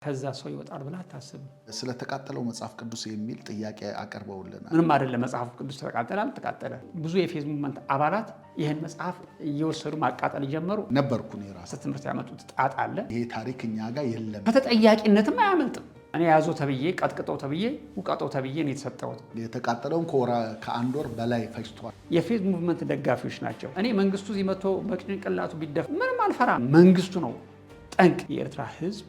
ከዛ ሰው ይወጣል ብላ አታስብ። ስለተቃጠለው መጽሐፍ ቅዱስ የሚል ጥያቄ አቀርበውልናል። ምንም አይደለም መጽሐፍ ቅዱስ ተቃጠለ። ብዙ የፌዝ ሙቭመንት አባላት ይሄን መጽሐፍ እየወሰዱ ማቃጠል ጀመሩ። ነበርኩ እኔ ራሴ ትምህርት ያመጡት ጣጣ አለ። ይሄ ታሪክ እኛ ጋር የለም። ከተጠያቂነትም አያመልጥም። እኔ ያዘው ተብዬ ቀጥቅጠው ተብዬ ውቀጠው ተብዬ ነው የተሰጠሁት። የተቃጠለውን ከአንድ ወር በላይ ፈጅቷል። የፌዝ ሙቭመንት ደጋፊዎች ናቸው። እኔ መንግስቱ እዚህ መጥቶ በጭንቅላቱ ቢደፍ ምንም አልፈራም። መንግስቱ ነው ጠንቅ። የኤርትራ ህዝብ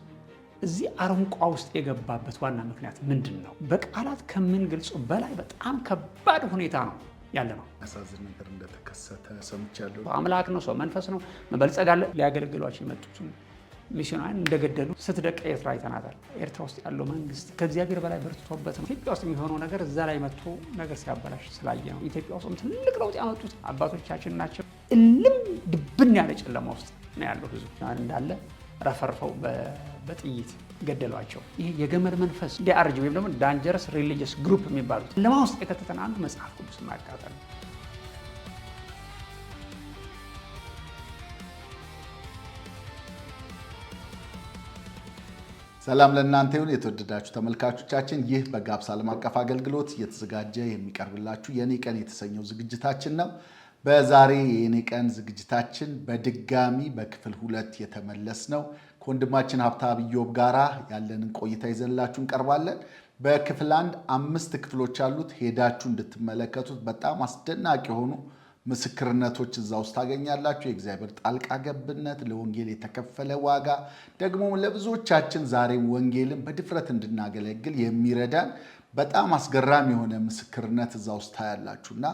እዚህ አረንቋ ውስጥ የገባበት ዋና ምክንያት ምንድን ነው? በቃላት ከምንገልጸው በላይ በጣም ከባድ ሁኔታ ነው ያለ ነው። ያሳዝን ነገር እንደተከሰተ ሰምቻለሁ። አምላክ ነው፣ ሰው መንፈስ ነው፣ መበልጸግ አለ። ሊያገለግሏቸው የመጡት ሚስዮናውያን እንደገደሉ ስትደቅ ኤርትራ አይተናታል። ኤርትራ ውስጥ ያለው መንግስት ከእግዚአብሔር በላይ በርትቶበት ነው። ኢትዮጵያ ውስጥ የሚሆነው ነገር እዛ ላይ መጥቶ ነገር ሲያበላሽ ስላየ ነው። ኢትዮጵያ ውስጥም ትልቅ ለውጥ ያመጡት አባቶቻችን ናቸው። እልም ድብን ያለ ጨለማ ውስጥ ነው ያለው ህዝብ እንዳለ ረፈርፈው በጥይት ገደሏቸው። ይሄ የገመድ መንፈስ ዲአርጂ ወይም ደግሞ ዳንጀረስ ሪሊጂየስ ግሩፕ የሚባሉት ለማ ውስጥ የከተተን አንዱ መጽሐፍ ቅዱስ ማቃጠል። ሰላም ለእናንተ ይሁን የተወደዳችሁ ተመልካቾቻችን። ይህ በጋብስ ዓለም አቀፍ አገልግሎት እየተዘጋጀ የሚቀርብላችሁ የኔ ቀን የተሰኘው ዝግጅታችን ነው። በዛሬ የኔ ቀን ዝግጅታችን በድጋሚ በክፍል 2 የተመለስ ነው። ከወንድማችን ሀብታብ ኢዮብ ጋራ ያለንን ቆይታ ይዘንላችሁ እንቀርባለን። በክፍል 1 5 ክፍሎች አሉት። ሄዳችሁ እንድትመለከቱት በጣም አስደናቂ የሆኑ ምስክርነቶች እዛ ውስጥ ታገኛላችሁ። የእግዚአብሔር ጣልቃ ገብነት፣ ለወንጌል የተከፈለ ዋጋ፣ ደግሞ ለብዙዎቻችን ዛሬም ወንጌልን በድፍረት እንድናገለግል የሚረዳን በጣም አስገራሚ የሆነ ምስክርነት እዛ ውስጥ ታያላችሁና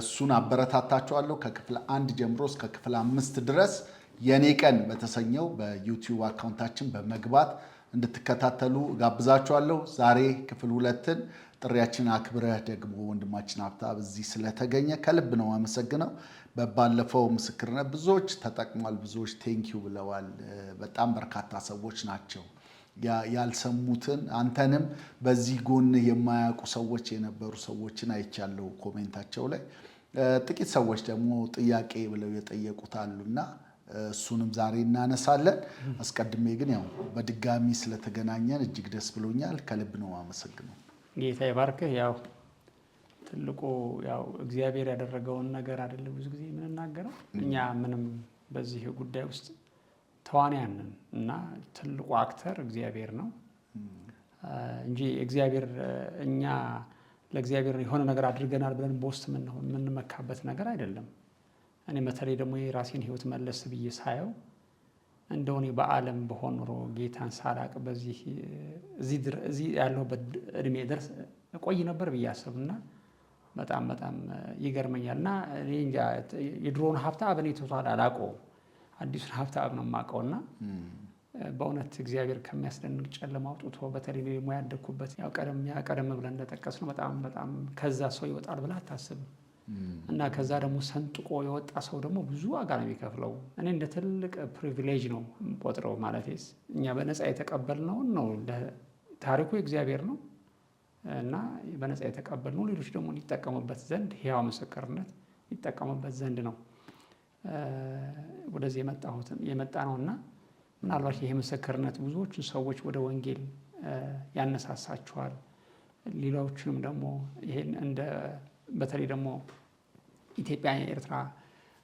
እሱን አበረታታችኋለሁ። ከክፍል 1 ጀምሮ እስከ ክፍል 5 ድረስ የኔ ቀን በተሰኘው በዩቲዩብ አካውንታችን በመግባት እንድትከታተሉ ጋብዛችኋለሁ። ዛሬ ክፍል 2ን ጥሪያችን አክብረህ ደግሞ ወንድማችን ሀብታብ እዚህ ስለተገኘ ከልብ ነው አመሰግነው። በባለፈው ምስክርነት ብዙዎች ተጠቅሟል፣ ብዙዎች ቴንኪው ብለዋል። በጣም በርካታ ሰዎች ናቸው ያልሰሙትን። አንተንም በዚህ ጎን የማያውቁ ሰዎች የነበሩ ሰዎችን አይቻለሁ ኮሜንታቸው ላይ። ጥቂት ሰዎች ደግሞ ጥያቄ ብለው የጠየቁት አሉና እሱንም ዛሬ እናነሳለን። አስቀድሜ ግን ያው በድጋሚ ስለተገናኘን እጅግ ደስ ብሎኛል። ከልብ ነው አመሰግነው። ጌታ ይባርክህ። ያው ትልቁ ያው እግዚአብሔር ያደረገውን ነገር አይደለም ብዙ ጊዜ የምንናገረው። እኛ ምንም በዚህ ጉዳይ ውስጥ ተዋንያን ነን እና ትልቁ አክተር እግዚአብሔር ነው እንጂ እግዚአብሔር እኛ ለእግዚአብሔር የሆነ ነገር አድርገናል ብለን ቦስት የምንመካበት ነገር አይደለም። እኔ በተለይ ደግሞ የራሴን ህይወት መለስ ብዬ ሳየው እንደው እኔ በዓለም በሆን ኖሮ ጌታን ሳላቅ በዚህ እዚህ ያለሁበት እድሜ ድረስ እቆይ ነበር ብዬ አስብና በጣም ይገርመኛልና እኔ እንጃ የድሮውን ሀብታብ እኔ ተቷል አላውቀውም። አዲሱን ሀብታብ ነው የማውቀውና በእውነት እግዚአብሔር ከሚያስደንቅ ጨለማ አውጥቶ በተለይ ደግሞ ያደኩበት ያው ቀደም ብለን እንደጠቀስነው በጣም ከዛ ሰው ይወጣል ብላ አታስብ እና ከዛ ደግሞ ሰንጥቆ የወጣ ሰው ደግሞ ብዙ ዋጋ ነው የሚከፍለው። እኔ እንደ ትልቅ ፕሪቪሌጅ ነው ቆጥረው ማለቴስ እኛ በነፃ የተቀበልነው ነው። ታሪኩ እግዚአብሔር ነው እና በነፃ የተቀበልነው ሌሎች ደግሞ ሊጠቀሙበት ዘንድ ሕያው ምስክርነት ሊጠቀሙበት ዘንድ ነው ወደዚህ የመጣ ነውና ምናልባት ይሄ ምስክርነት ብዙዎችን ሰዎች ወደ ወንጌል ያነሳሳቸዋል። ሌሎችንም ደግሞ ይሄን እንደ በተለይ ደግሞ ኢትዮጵያ ኤርትራ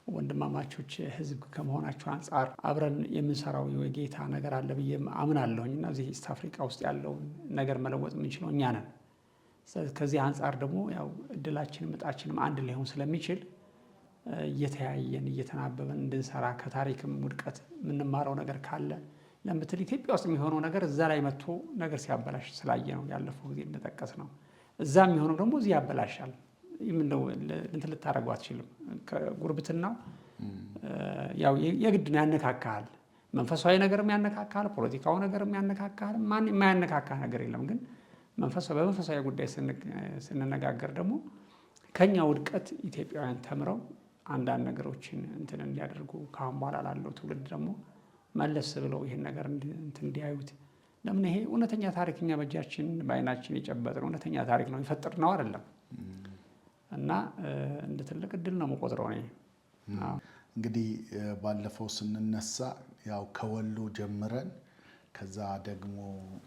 ወንድማማቾች ህዝብ ከመሆናቸው አንፃር አብረን የምንሰራው የጌታ ነገር አለ ብዬ አምናለሁኝና እዚህ ኢስት አፍሪካ ውስጥ ያለውን ነገር መለወጥ የምንችለው እኛ ነን። ከዚህ አንፃር ደግሞ ያው እድላችንም እጣችንም አንድ ሊሆን ስለሚችል እየተያየን እየተናበበን እንድንሰራ ከታሪክም ውድቀት የምንማረው ነገር ካለ ለምትል ኢትዮጵያ ውስጥ የሚሆነው ነገር እዛ ላይ መጥቶ ነገር ሲያበላሽ ስላየ ነው። ያለፈው ጊዜ እንደጠቀስ ነው እዛ የሚሆነው ደግሞ እዚህ ያበላሻል። ምንድነው እንትን ልታረጋው አትችልም። ከጉርብትናው ያው የግድ ነው ያነካካል። መንፈሳዊ ነገርም ያነካካል፣ ፖለቲካው ነገርም ያነካካል። ማን የማያነካካ ነገር የለም። ግን በመንፈሳዊ ጉዳይ ስንነጋገር ደግሞ ከኛ ውድቀት ኢትዮጵያውያን ተምረው አንዳንድ ነገሮችን እንትን እንዲያደርጉ ካሁን በኋላ ላለው ትውልድ ደግሞ መለስ ብለው ይሄን ነገር እንዲያዩት። ለምን ይሄ እውነተኛ ታሪክኛ በእጃችን በአይናችን የጨበጥነው እውነተኛ ታሪክ ነው፣ የፈጠርነው አይደለም እና እንደ ትልቅ እድል ነው የምቆጥረው እኔ። እንግዲህ ባለፈው ስንነሳ ያው ከወሎ ጀምረን ከዛ ደግሞ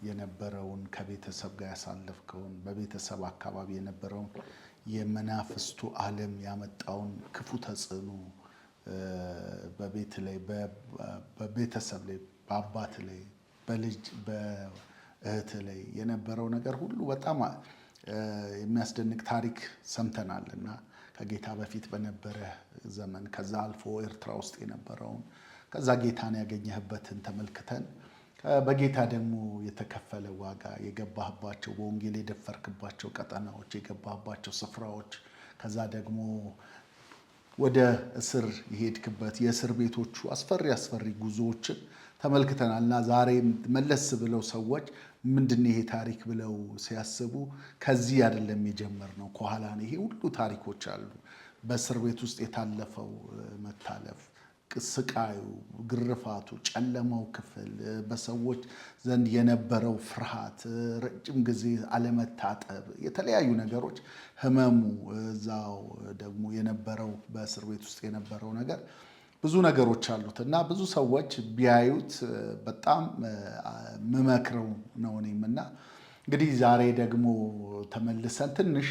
የነበረውን ከቤተሰብ ጋር ያሳለፍከውን በቤተሰብ አካባቢ የነበረውን የመናፍስቱ ዓለም ያመጣውን ክፉ ተጽዕኖ በቤት ላይ በቤተሰብ ላይ በአባት ላይ በልጅ በእህት ላይ የነበረው ነገር ሁሉ በጣም የሚያስደንቅ ታሪክ ሰምተናል እና ከጌታ በፊት በነበረ ዘመን ከዛ አልፎ ኤርትራ ውስጥ የነበረውን ከዛ ጌታን ያገኘህበትን ተመልክተን በጌታ ደግሞ የተከፈለ ዋጋ የገባህባቸው በወንጌል የደፈርክባቸው ቀጠናዎች የገባህባቸው ስፍራዎች ከዛ ደግሞ ወደ እስር የሄድክበት የእስር ቤቶቹ አስፈሪ ጉዞዎችን ተመልክተናል እና ዛሬ መለስ ብለው ሰዎች ምንድነው ይሄ ታሪክ ብለው ሲያስቡ ከዚህ አይደለም የጀመርነው ከኋላ ነው ይሄ ሁሉ ታሪኮች አሉ በእስር ቤት ውስጥ የታለፈው መታለፍ ስቃዩ ግርፋቱ ጨለማው ክፍል በሰዎች ዘንድ የነበረው ፍርሃት ረጅም ጊዜ አለመታጠብ የተለያዩ ነገሮች ህመሙ እዛው ደግሞ የነበረው በእስር ቤት ውስጥ የነበረው ነገር ብዙ ነገሮች አሉት እና ብዙ ሰዎች ቢያዩት በጣም መመክረው ነው እኔምና እንግዲህ ዛሬ ደግሞ ተመልሰን ትንሽ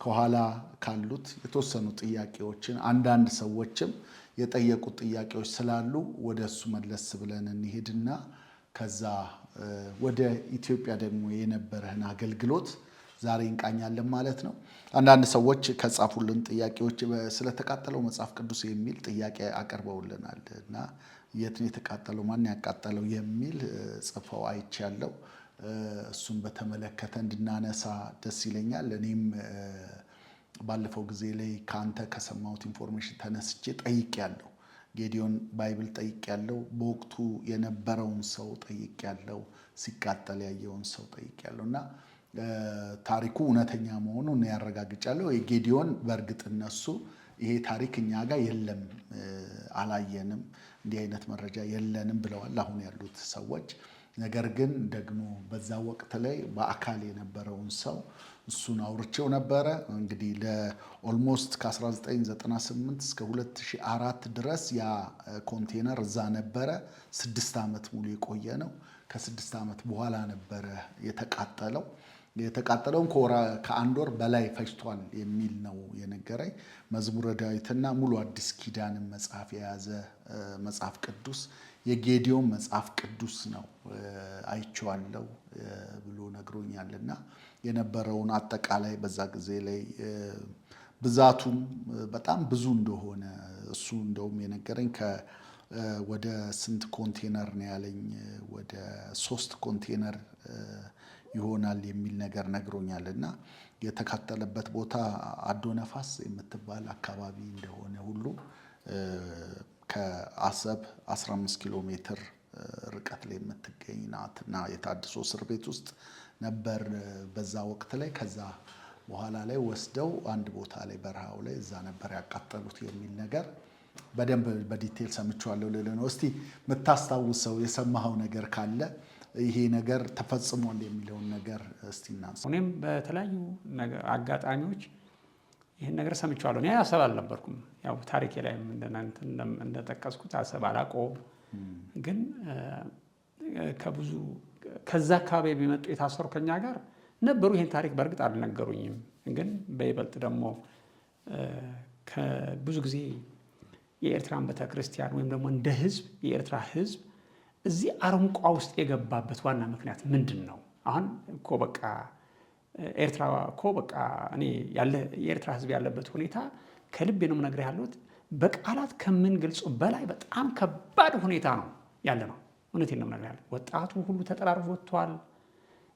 ከኋላ ካሉት የተወሰኑ ጥያቄዎችን አንዳንድ ሰዎችም የጠየቁት ጥያቄዎች ስላሉ ወደሱ መለስ ብለን እንሄድና ከዛ ወደ ኢትዮጵያ ደግሞ የነበረህን አገልግሎት ዛሬ እንቃኛለን ማለት ነው። አንዳንድ ሰዎች ከጻፉልን ጥያቄዎች ስለተቃጠለው መጽሐፍ ቅዱስ የሚል ጥያቄ አቀርበውልናል እና የት ነው የተቃጠለው ማን ያቃጠለው የሚል ጽፈው አይቻለሁ። እሱን በተመለከተ እንድናነሳ ደስ ይለኛል። እኔም ባለፈው ጊዜ ላይ ካንተ ከሰማሁት ኢንፎርሜሽን ተነስቼ ጠይቄያለሁ። ጌዲዮን ባይብል ጠይቄያለሁ። በወቅቱ የነበረውን ሰው ጠይቄያለሁ። ሲቃጠል ያየውን ሰው ጠይቄያለሁ እና ታሪኩ እውነተኛ መሆኑን ያረጋግጫለሁ። የጌዲዮን በእርግጥ እነሱ ይሄ ታሪክ እኛ ጋር የለም አላየንም እንዲህ አይነት መረጃ የለንም ብለዋል አሁን ያሉት ሰዎች። ነገር ግን ደግሞ በዛ ወቅት ላይ በአካል የነበረውን ሰው እሱን አውርቼው ነበረ። እንግዲህ ለኦልሞስት ከ1998 እስከ 2004 ድረስ ያ ኮንቴነር እዛ ነበረ። 6 ዓመት ሙሉ የቆየ ነው። ከ6 ዓመት በኋላ ነበረ የተቃጠለው። የተቃጠለውን ከአንድ ወር በላይ ፈጅቷል የሚል ነው የነገረኝ። መዝሙረ ዳዊትና ሙሉ አዲስ ኪዳንን መጽሐፍ የያዘ መጽሐፍ ቅዱስ የጌዲዮን መጽሐፍ ቅዱስ ነው አይቼዋለሁ ብሎ ነግሮኛልና የነበረውን አጠቃላይ በዛ ጊዜ ላይ ብዛቱም በጣም ብዙ እንደሆነ እሱ እንደውም የነገረኝ ወደ ስንት ኮንቴነር ነው ያለኝ ወደ 3 ኮንቴነር ይሆናል የሚል ነገር ነግሮኛልና የተካተለበት ቦታ አዶ ነፋስ የምትባል አካባቢ እንደሆነ ሁሉ ከአሰብ 15 ኪሎ ሜትር ርቀት ላይ የምትገኝ ናትና የታድሶ እስር ቤት ውስጥ ነበር በዛ ወቅት ላይ። ከዛ በኋላ ላይ ወስደው አንድ ቦታ ላይ በረሃው ላይ እዛ ነበር ያቃጠሉት የሚል ነገር በደንብ በዲቴል ሰምቼዋለሁ ልል ነው። እስቲ የምታስታውሰው የሰማኸው ነገር ካለ ይሄ ነገር ተፈጽሟል የሚለውን ነገር እስቲ እናንሳ። እኔም በተለያዩ አጋጣሚዎች ይሄን ነገር ሰምቼዋለሁ። እኔ አሰብ አልነበርኩም። ያው ታሪኬ ላይ እንደጠቀስኩት አሰብ አላውቀውም። ግን ከዛ አካባቢ የሚመጡ የታሰሩ ከኛ ጋር ነበሩ። ይሄን ታሪክ በእርግጥ አልነገሩኝም። ግን በይበልጥ ደግሞ ብዙ ጊዜ የኤርትራን ቤተክርስቲያን ወይም ደግሞ እንደ ህዝብ የኤርትራ ህዝብ እዚህ አረንቋ ውስጥ የገባበት ዋና ምክንያት ምንድን ነው? አሁን እኮ በቃ ኤርትራ እኮ በቃ እኔ የኤርትራ ህዝብ ያለበት ሁኔታ ከልቤ ነው የምነግርህ ያለሁት በቃላት ከምንገልጸው በላይ በጣም ከባድ ሁኔታ ነው ያለ ነው። እውነቴን ነው የምነግርህ ያለሁት። ወጣቱ ሁሉ ተጠራርፎ ወጥቷል።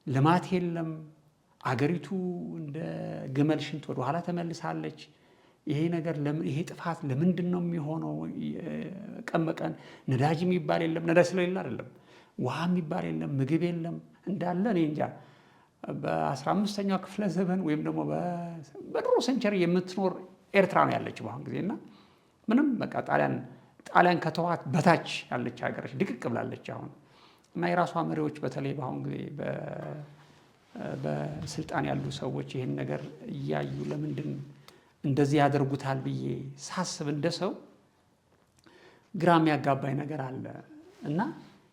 ልማት የለም። አገሪቱ እንደ ግመል ሽንት ወደ ኋላ ተመልሳለች። ይሄ ነገር ይሄ ጥፋት ለምንድን ነው የሚሆነው? ቀን በቀን ነዳጅ የሚባል የለም። ነዳጅ ስለሌለ አይደለም። ውሃ የሚባል የለም። ምግብ የለም። እንዳለ እኔ እንጃ በ15ኛው ክፍለ ዘመን ወይም ደግሞ በድሮ ሴንቸሪ የምትኖር ኤርትራ ነው ያለች በአሁን ጊዜና ምንም በቃ ጣሊያን ከተዋት በታች ያለች ሀገር ድቅቅ ብላለች አሁን እና የራሷ መሪዎች በተለይ በአሁን ጊዜ በስልጣን ያሉ ሰዎች ይህን ነገር እያዩ ለምንድን እንደዚህ ያደርጉታል ብዬ ሳስብ እንደሰው ግራ የሚያጋባኝ ነገር አለ እና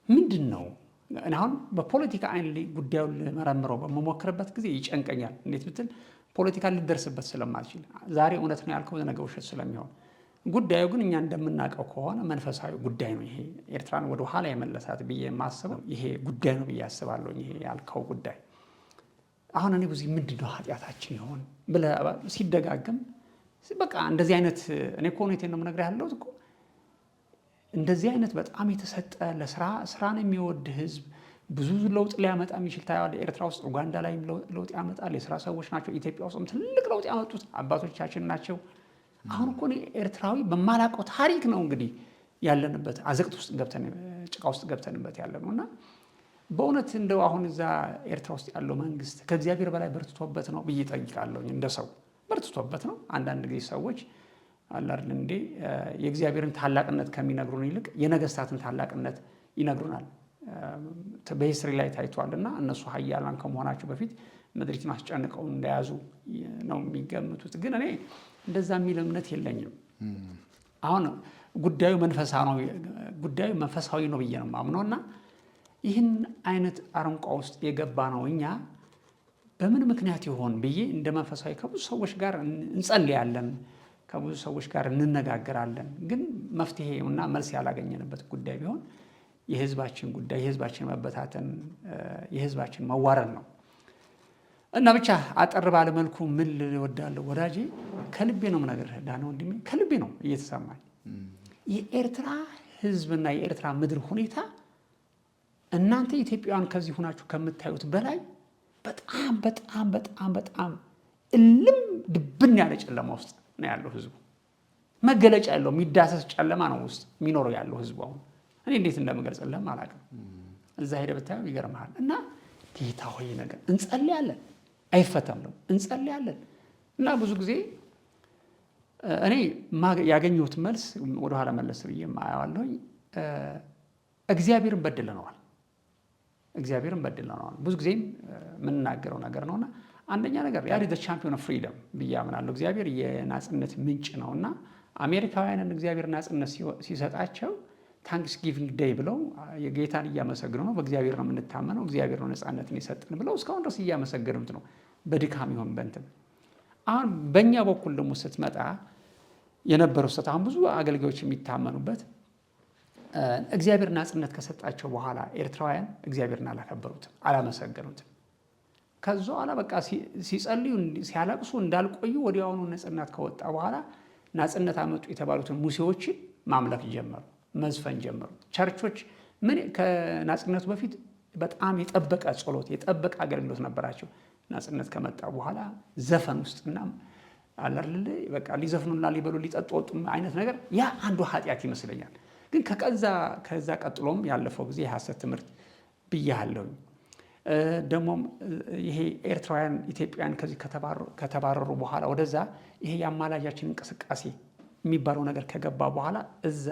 ምንድን ነው አሁን በፖለቲካ አይን ላይ ጉዳዩን ለመረምረው በመሞክርበት ጊዜ ይጨንቀኛል። እንዴት ብትል ፖለቲካ ልደርስበት ስለማልችል ዛሬ እውነት ነው ያልከው ነገ ውሸት ስለሚሆን፣ ጉዳዩ ግን እኛ እንደምናውቀው ከሆነ መንፈሳዊ ጉዳይ ነው። ይሄ ኤርትራን ወደ ኋላ የመለሳት ብዬ የማስበው ይሄ ጉዳይ ነው ብዬ አስባለሁ። ይሄ ያልከው ጉዳይ አሁን እኔ በዚህ ምንድነው ኃጢአታችን ይሆን ብለህ ሲደጋግም በቃ እንደዚህ አይነት እኔ እኮ እውነቴን ነው የምነግርህ ያለሁት እኮ እንደዚህ አይነት በጣም የተሰጠ ስራን የሚወድ ህዝብ ብዙ ለውጥ ሊያመጣ የሚችል ታያለህ። ኤርትራ ውስጥ ኡጋንዳ ላይ ለውጥ ያመጣል የስራ ሰዎች ናቸው። ኢትዮጵያ ውስጥም ትልቅ ለውጥ ያመጡት አባቶቻችን ናቸው። አሁን እኮ እኔ ኤርትራዊ በማላውቀው ታሪክ ነው እንግዲህ ያለንበት አዘቅት ውስጥ ገብተን ጭቃ ውስጥ ገብተንበት ያለ ነው። እና በእውነት እንደው አሁን እዛ ኤርትራ ውስጥ ያለው መንግስት ከእግዚአብሔር በላይ በርትቶበት ነው ብዬ ጠይቃለሁ። እንደ ሰው በርትቶበት ነው። አንዳንድ ጊዜ ሰዎች አላርል እንዴ የእግዚአብሔርን ታላቅነት ከሚነግሩን ይልቅ የነገስታትን ታላቅነት ይነግሩናል። በሂስትሪ ላይ ታይቷልና እነሱ ሀያላን ከመሆናቸው በፊት ምድሪቱን አስጨንቀው እንደያዙ ነው የሚገምቱት። ግን እኔ እንደዛ የሚል እምነት የለኝም። አሁን ጉዳዩ መንፈሳዊ ነው ብዬ ነው የማምነው። እና ይህን አይነት አረንቋ ውስጥ የገባ ነው እኛ በምን ምክንያት ይሆን ብዬ እንደ መንፈሳዊ ከብዙ ሰዎች ጋር እንጸልያለን፣ ከብዙ ሰዎች ጋር እንነጋገራለን። ግን መፍትሄ እና መልስ ያላገኘንበት ጉዳይ ቢሆን የህዝባችን ጉዳይ፣ የህዝባችን መበታተን፣ የህዝባችን መዋረድ ነው። እና ብቻ አጠር ባለ መልኩ ምን ልወዳለሁ ወዳጄ፣ ከልቤ ነው የምነግርህ ዳነ ወንድሜ፣ ከልቤ ነው እየተሰማኝ የኤርትራ ህዝብና የኤርትራ ምድር ሁኔታ እናንተ ኢትዮጵያውያን ከዚህ ሁናችሁ ከምታዩት በላይ በጣም በጣም በጣም በጣም እልም ድብን ያለ ጨለማ ውስጥ ነው ያለው ህዝቡ። መገለጫ ያለው የሚዳሰስ ጨለማ ነው ውስጥ የሚኖረው ያለው ህዝቡ። አሁን እኔ እንዴት እንደምገልጽልህም አላውቅም። እዛ ሄደህ ብታየው ይገርምሃል። እና ጌታ ሆይ ነገር እንጸልያለን፣ አይፈታም ነው እንጸልያለን። እና ብዙ ጊዜ እኔ ያገኘሁት መልስ ወደኋላ መለስ ብዬ አየዋለሁ። እግዚአብሔርን በድለነዋል። ብዙ ጊዜም የምንናገረው ነገር ነውና አንደኛ ነገር ያ ዘ ቻምፒዮን ኦፍ ፍሪደም ብዬ አምናለሁ። እግዚአብሔር የናጽነት ምንጭ ነውና አሜሪካውያንን እግዚአብሔር ናጽነት ሲሰጣቸው ታንክስ ጊቪንግ ዴይ ብለው የጌታን እያመሰግኑ ነው። በእግዚአብሔር ነው የምንታመነው፣ እግዚአብሔር ነው ነጻነትን የሰጠን ብለው እስካሁን ድረስ እያመሰገኑት ነው፣ በድካም ይሆን በእንትን። አሁን በእኛ በኩል ደግሞ ስትመጣ የነበረው ስህተት አሁን ብዙ አገልጋዮች የሚታመኑበት እግዚአብሔር ናጽነት ከሰጣቸው በኋላ ኤርትራውያን እግዚአብሔርን አላከበሩትም፣ አላመሰገኑትም። ከዛ በኋላ በቃ ሲጸልዩ ሲያለቅሱ እንዳልቆዩ ወዲያውኑ ነጽነት ከወጣ በኋላ ናጽነት አመጡ የተባሉትን ሙሴዎችን ማምለክ ጀመሩ፣ መዝፈን ጀመሩ። ቸርቾች ምን ከናጽነቱ በፊት በጣም የጠበቀ ጸሎት፣ የጠበቀ አገልግሎት ነበራቸው። ናጽነት ከመጣ በኋላ ዘፈን ውስጥና አላርል በቃ ሊዘፍኑና ሊበሉ ሊጠጡ ወጡ አይነት ነገር፣ ያ አንዱ ኃጢአት ይመስለኛል። ግን ከዛ ቀጥሎም ያለፈው ጊዜ የሐሰት ትምህርት ብያለሁ። ደግሞም ይሄ ኤርትራውያን ኢትዮጵያውያን ከዚህ ከተባረሩ በኋላ ወደዛ ይሄ የአማላጃችን እንቅስቃሴ የሚባለው ነገር ከገባ በኋላ እዛ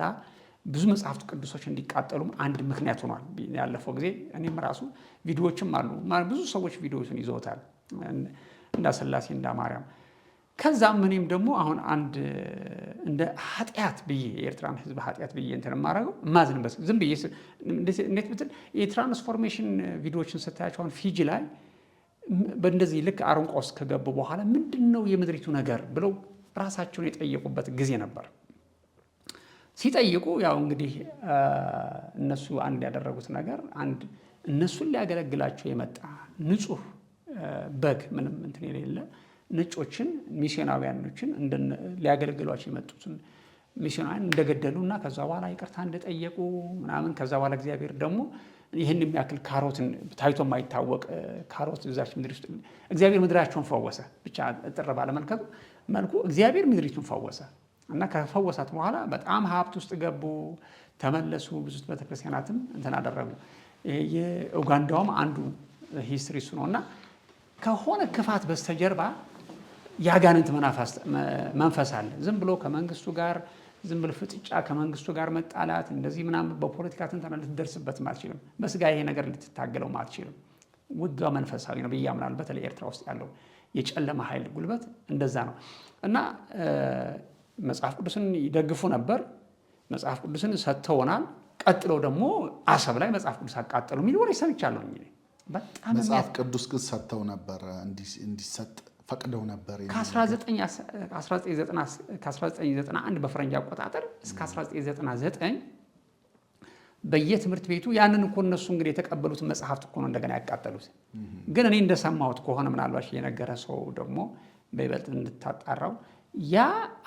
ብዙ መጽሐፍት ቅዱሶች እንዲቃጠሉም አንድ ምክንያት ሆኗል። ያለፈው ጊዜ እኔም ራሱ ቪዲዮዎችም አሉ፣ ብዙ ሰዎች ቪዲዮዎችን ይዘውታል፣ እንዳ ስላሴ እንዳ ማርያም። ከዛም እኔም ደግሞ አሁን አንድ እንደ ኃጢአት ብዬ የኤርትራን ህዝብ ኃጢአት ብዬ እንትን የማደርገው ማዝንበት ዝም ብዬ እንዴት ብትል የትራንስፎርሜሽን ቪዲዮዎችን ስታያቸው አሁን ፊጂ ላይ በእንደዚህ ልክ አረንቋ ውስጥ ከገቡ በኋላ ምንድን ነው የምድሪቱ ነገር ብለው ራሳቸውን የጠየቁበት ጊዜ ነበር። ሲጠይቁ ያው እንግዲህ እነሱ አንድ ያደረጉት ነገር አንድ እነሱን ሊያገለግላቸው የመጣ ንጹህ በግ ምንም እንትን የሌለ ነጮችን ሚስዮናውያኖችን ሊያገለግሏቸው የመጡትን ሚስዮናውያን እንደገደሉና ከዛ በኋላ ይቅርታ እንደጠየቁ ምናምን ከዛ በኋላ እግዚአብሔር ደግሞ ይህን የሚያክል ካሮትን ታይቶ የማይታወቅ ካሮት እዛች ምድር ውስጥ እግዚአብሔር ምድራቸውን ፈወሰ። ብቻ እጥር ባለ መልኩ እግዚአብሔር ምድሪቱን ፈወሰ እና ከፈወሳት በኋላ በጣም ሀብት ውስጥ ገቡ፣ ተመለሱ። ብዙ ቤተክርስቲያናትም እንትን አደረጉ። የኡጋንዳውም አንዱ ሂስትሪ እሱ ነው። እና ከሆነ ክፋት በስተጀርባ ያጋንንት መንፈስ አለ። ዝም ብሎ ከመንግስቱ ጋር ዝም ብሎ ፍጥጫ ከመንግስቱ ጋር መጣላት እንደዚህ ምናምን በፖለቲካ ትንተና ልትደርስበትም አትችልም። በስጋ ይሄ ነገር ልትታገለውም አትችልም። ውጊያው መንፈሳዊ ነው ብዬ አምናለሁ። በተለይ ኤርትራ ውስጥ ያለው የጨለማ ኃይል ጉልበት እንደዛ ነው። እና መጽሐፍ ቅዱስን ይደግፉ ነበር። መጽሐፍ ቅዱስን ሰጥተውናል። ቀጥሎ ደግሞ አሰብ ላይ መጽሐፍ ቅዱስ አቃጠሉ የሚል ወሬ ሰምቻለሁ። በጣም መጽሐፍ ቅዱስ ግን ሰጥተው ነበር እንዲሰጥ ፈቅደው ነበር። ከ1991 በፈረንጅ አቆጣጠር እስከ 1999 በየትምህርት ቤቱ ያንን እኮ እነሱ እንግዲህ የተቀበሉት መጽሐፍት እኮ ነው እንደገና ያቃጠሉት። ግን እኔ እንደሰማሁት ከሆነ ምናልባት የነገረ ሰው ደግሞ በይበልጥ እንድታጣራው ያ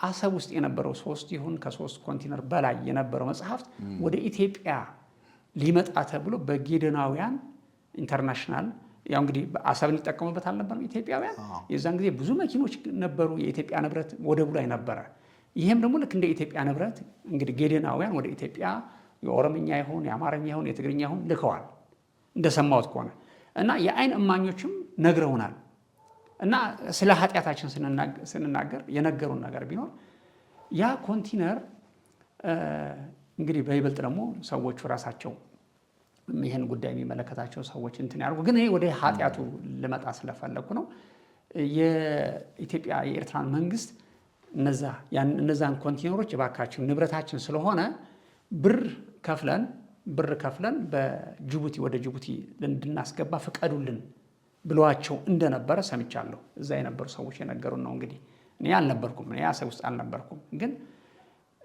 አሰብ ውስጥ የነበረው 3 ይሁን ከ3 ኮንቴነር በላይ የነበረው መጽሐፍት ወደ ኢትዮጵያ ሊመጣ ተብሎ በጌደናውያን ኢንተርናሽናል ያው እንግዲህ አሰብን ሊጠቀሙበት አልነበረም ኢትዮጵያውያን። የዛን ጊዜ ብዙ መኪኖች ነበሩ። የኢትዮጵያ ንብረት ወደቡ ላይ ነበረ። ይሄም ደግሞ ልክ እንደ ኢትዮጵያ ንብረት እንግዲህ ጌደናውያን ወደ ኢትዮጵያ የኦሮምኛ ይሁን የአማርኛ ይሁን የትግርኛ ይሁን ልከዋል እንደሰማሁት ከሆነ እና የአይን እማኞችም ነግረውናል። እና ስለ ኃጢአታችን ስንናገር የነገሩን ነገር ቢኖር ያ ኮንቲነር እንግዲህ በይበልጥ ደግሞ ሰዎቹ ራሳቸው ይህን ጉዳይ የሚመለከታቸው ሰዎች እንትን ያርጉ። ግን እኔ ወደ ኃጢአቱ ልመጣ ስለፈለኩ ነው። የኢትዮጵያ የኤርትራን መንግስት እነዛን ኮንቲነሮች እባካችን ንብረታችን ስለሆነ ብር ከፍለን በጅቡቲ ወደ ጅቡቲ እንድናስገባ ፍቀዱልን ብለዋቸው እንደነበረ ሰምቻለሁ። እዛ የነበሩ ሰዎች የነገሩን ነው። እንግዲህ እኔ አልነበርኩም፣ እኔ አሰብ ውስጥ አልነበርኩም። ግን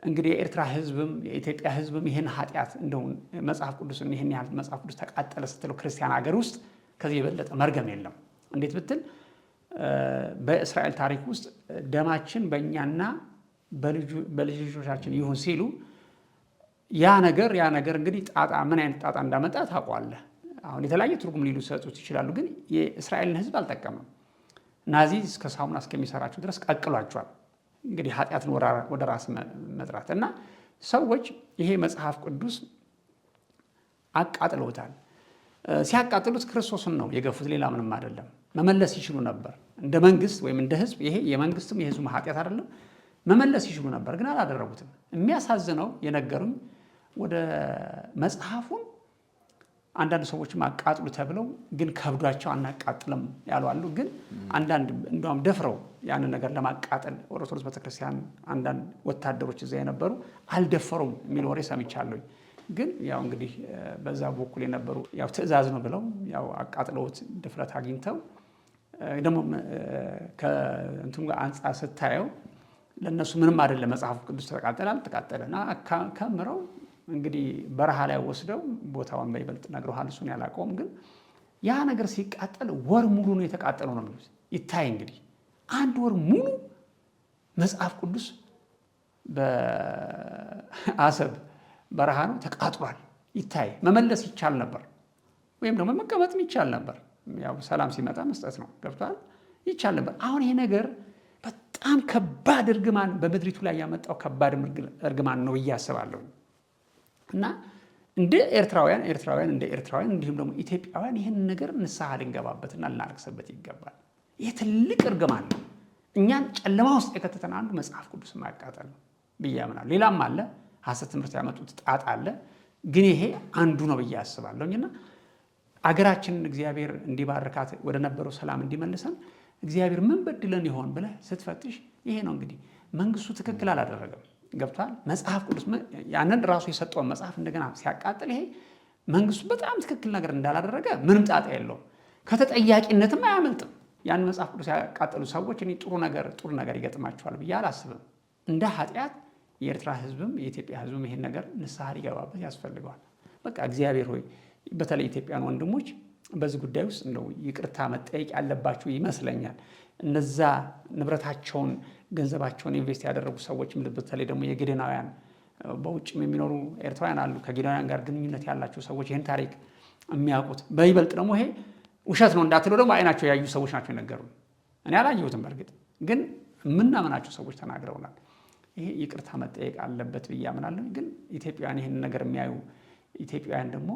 እንግዲህ የኤርትራ ህዝብም የኢትዮጵያ ህዝብም ይህን ኃጢአት እንደው መጽሐፍ ቅዱስን ይህን ያህል መጽሐፍ ቅዱስ ተቃጠለ ስትለው ክርስቲያን ሀገር ውስጥ ከዚህ የበለጠ መርገም የለም። እንዴት ብትል በእስራኤል ታሪክ ውስጥ ደማችን በእኛና በልጅ ልጆቻችን ይሁን ሲሉ ያ ነገር እንግዲህ ጣጣ ምን አይነት ጣጣ እንዳመጣ ታውቀዋለህ። አሁን የተለያየ ትርጉም ሊሉ ሰጡት ይችላሉ። ግን የእስራኤልን ህዝብ አልጠቀምም። ናዚ እስከ ሳሙና እስከሚሰራቸው ድረስ ቀቅሏቸዋል። እንግዲህ ኃጢአትን ወደ ራስ መጥራት እና ሰዎች ይሄ መጽሐፍ ቅዱስ አቃጥለውታል። ሲያቃጥሉት ክርስቶስን ነው የገፉት፣ ሌላ ምንም አይደለም። መመለስ ይችሉ ነበር እንደ መንግስት ወይም እንደ ህዝብ። ይሄ የመንግስትም የህዝቡ ኃጢአት አይደለም። መመለስ ይችሉ ነበር፣ ግን አላደረጉትም። የሚያሳዝነው የነገሩኝ ወደ መጽሐፉን አንዳንድ ሰዎችም አቃጥሉ ተብለው ግን ከብዷቸው አናቃጥልም ያሉ አሉ። ግን አንዳንድ እንደውም ደፍረው ያንን ነገር ለማቃጠል ኦርቶዶክስ ቤተክርስቲያን አንዳንድ ወታደሮች እዛ የነበሩ አልደፈሩም የሚል ወሬ ሰምቻለሁ። ግን ያው እንግዲህ በዛ በኩል የነበሩ ያው ትዕዛዝ ነው ብለው ያው አቃጥለውት ድፍረት አግኝተው ደግሞ ከእንትን ጋር አንጻር ስታየው ለእነሱ ምንም አይደለም። መጽሐፍ ቅዱስ ተቃጠለ አልተቃጠለና ከምረው እንግዲህ በረሃ ላይ ወስደው ቦታውን በይበልጥ ነግረዋል። እሱን ያላቀውም ግን ያ ነገር ሲቃጠል ወር ሙሉ ነው የተቃጠለው ነው የሚሉት። ይታይ እንግዲህ 1 ወር ሙሉ መጽሐፍ ቅዱስ በአሰብ በረሃ ነው ተቃጥሏል። ይታይ መመለስ ይቻል ነበር፣ ወይም ደግሞ መቀመጥም ይቻል ነበር። ያው ሰላም ሲመጣ መስጠት ነው። ገብቷል? ይቻል ነበር። አሁን ይሄ ነገር በጣም ከባድ እርግማን በምድሪቱ ላይ ያመጣው ከባድ እርግማን ነው ብዬ አስባለሁ። እና እንደ ኤርትራውያን እንደ ኤርትራውያን እንዲሁም ደግሞ ኢትዮጵያውያን ይህን ነገር ንስሐ ልንገባበትና ልናረክስበት ይገባል። ይህ ትልቅ እርግማን ነው። እኛን ጨለማ ውስጥ የከተተን አንዱ መጽሐፍ ቅዱስ ማቃጠል ነው ብዬ አምናለሁ። ሌላም አለ፣ ሐሰት ትምህርት ያመጡት ጣጣ አለ። ግን ይሄ አንዱ ነው ብዬ አስባለሁና አገራችንን እግዚአብሔር እንዲባርካት ወደ ነበረው ሰላም እንዲመልሰን እግዚአብሔር ምን በድለን ይሆን ብለህ ስትፈትሽ ይሄ ነው እንግዲህ መንግስቱ ትክክል አላደረገም። ገብቷል? መጽሐፍ ቅዱስ ያንን ራሱ የሰጠውን መጽሐፍ እንደገና ሲያቃጥል ይሄ መንግስቱ በጣም ትክክል ነገር እንዳላደረገ ምንም ጣጣ የለውም። ከተጠያቂነትም አያመልጥም። ያን መጽሐፍ ቅዱስ ያቃጠሉ ሰዎች እኔ ጥሩ ነገር ይገጥማቸዋል ብዬ አላስብም። እንደ ኃጢአት የኤርትራ ህዝብም የኢትዮጵያ ህዝብም ይሄን ነገር ንስሐ ሊገባበት ያስፈልገዋል። በቃ እግዚአብሔር ሆይ በተለይ ኢትዮጵያን ወንድሞች በዚህ ጉዳይ ውስጥ እንደው ይቅርታ መጠየቅ ያለባቸው ይመስለኛል። እነዛ ንብረታቸውን ገንዘባቸውን ኢንቨስት ያደረጉ ሰዎች በተለይ ደግሞ የጌደናውያን በውጭም የሚኖሩ ኤርትራውያን አሉ፣ ከጌደናውያን ጋር ግንኙነት ያላቸው ሰዎች ይህን ታሪክ የሚያውቁት በይበልጥ ደግሞ ይሄ ውሸት ነው እንዳትለው ደግሞ አይናቸው ያዩ ሰዎች ናቸው የነገሩን። እኔ አላየሁትም፣ በእርግጥ ግን የምናምናቸው ሰዎች ተናግረውናል። ይሄ ይቅርታ መጠየቅ አለበት ብዬ አምናለሁ። ግን ኢትዮጵያውያን ይህን ነገር የሚያዩ ኢትዮጵያውያን ደግሞ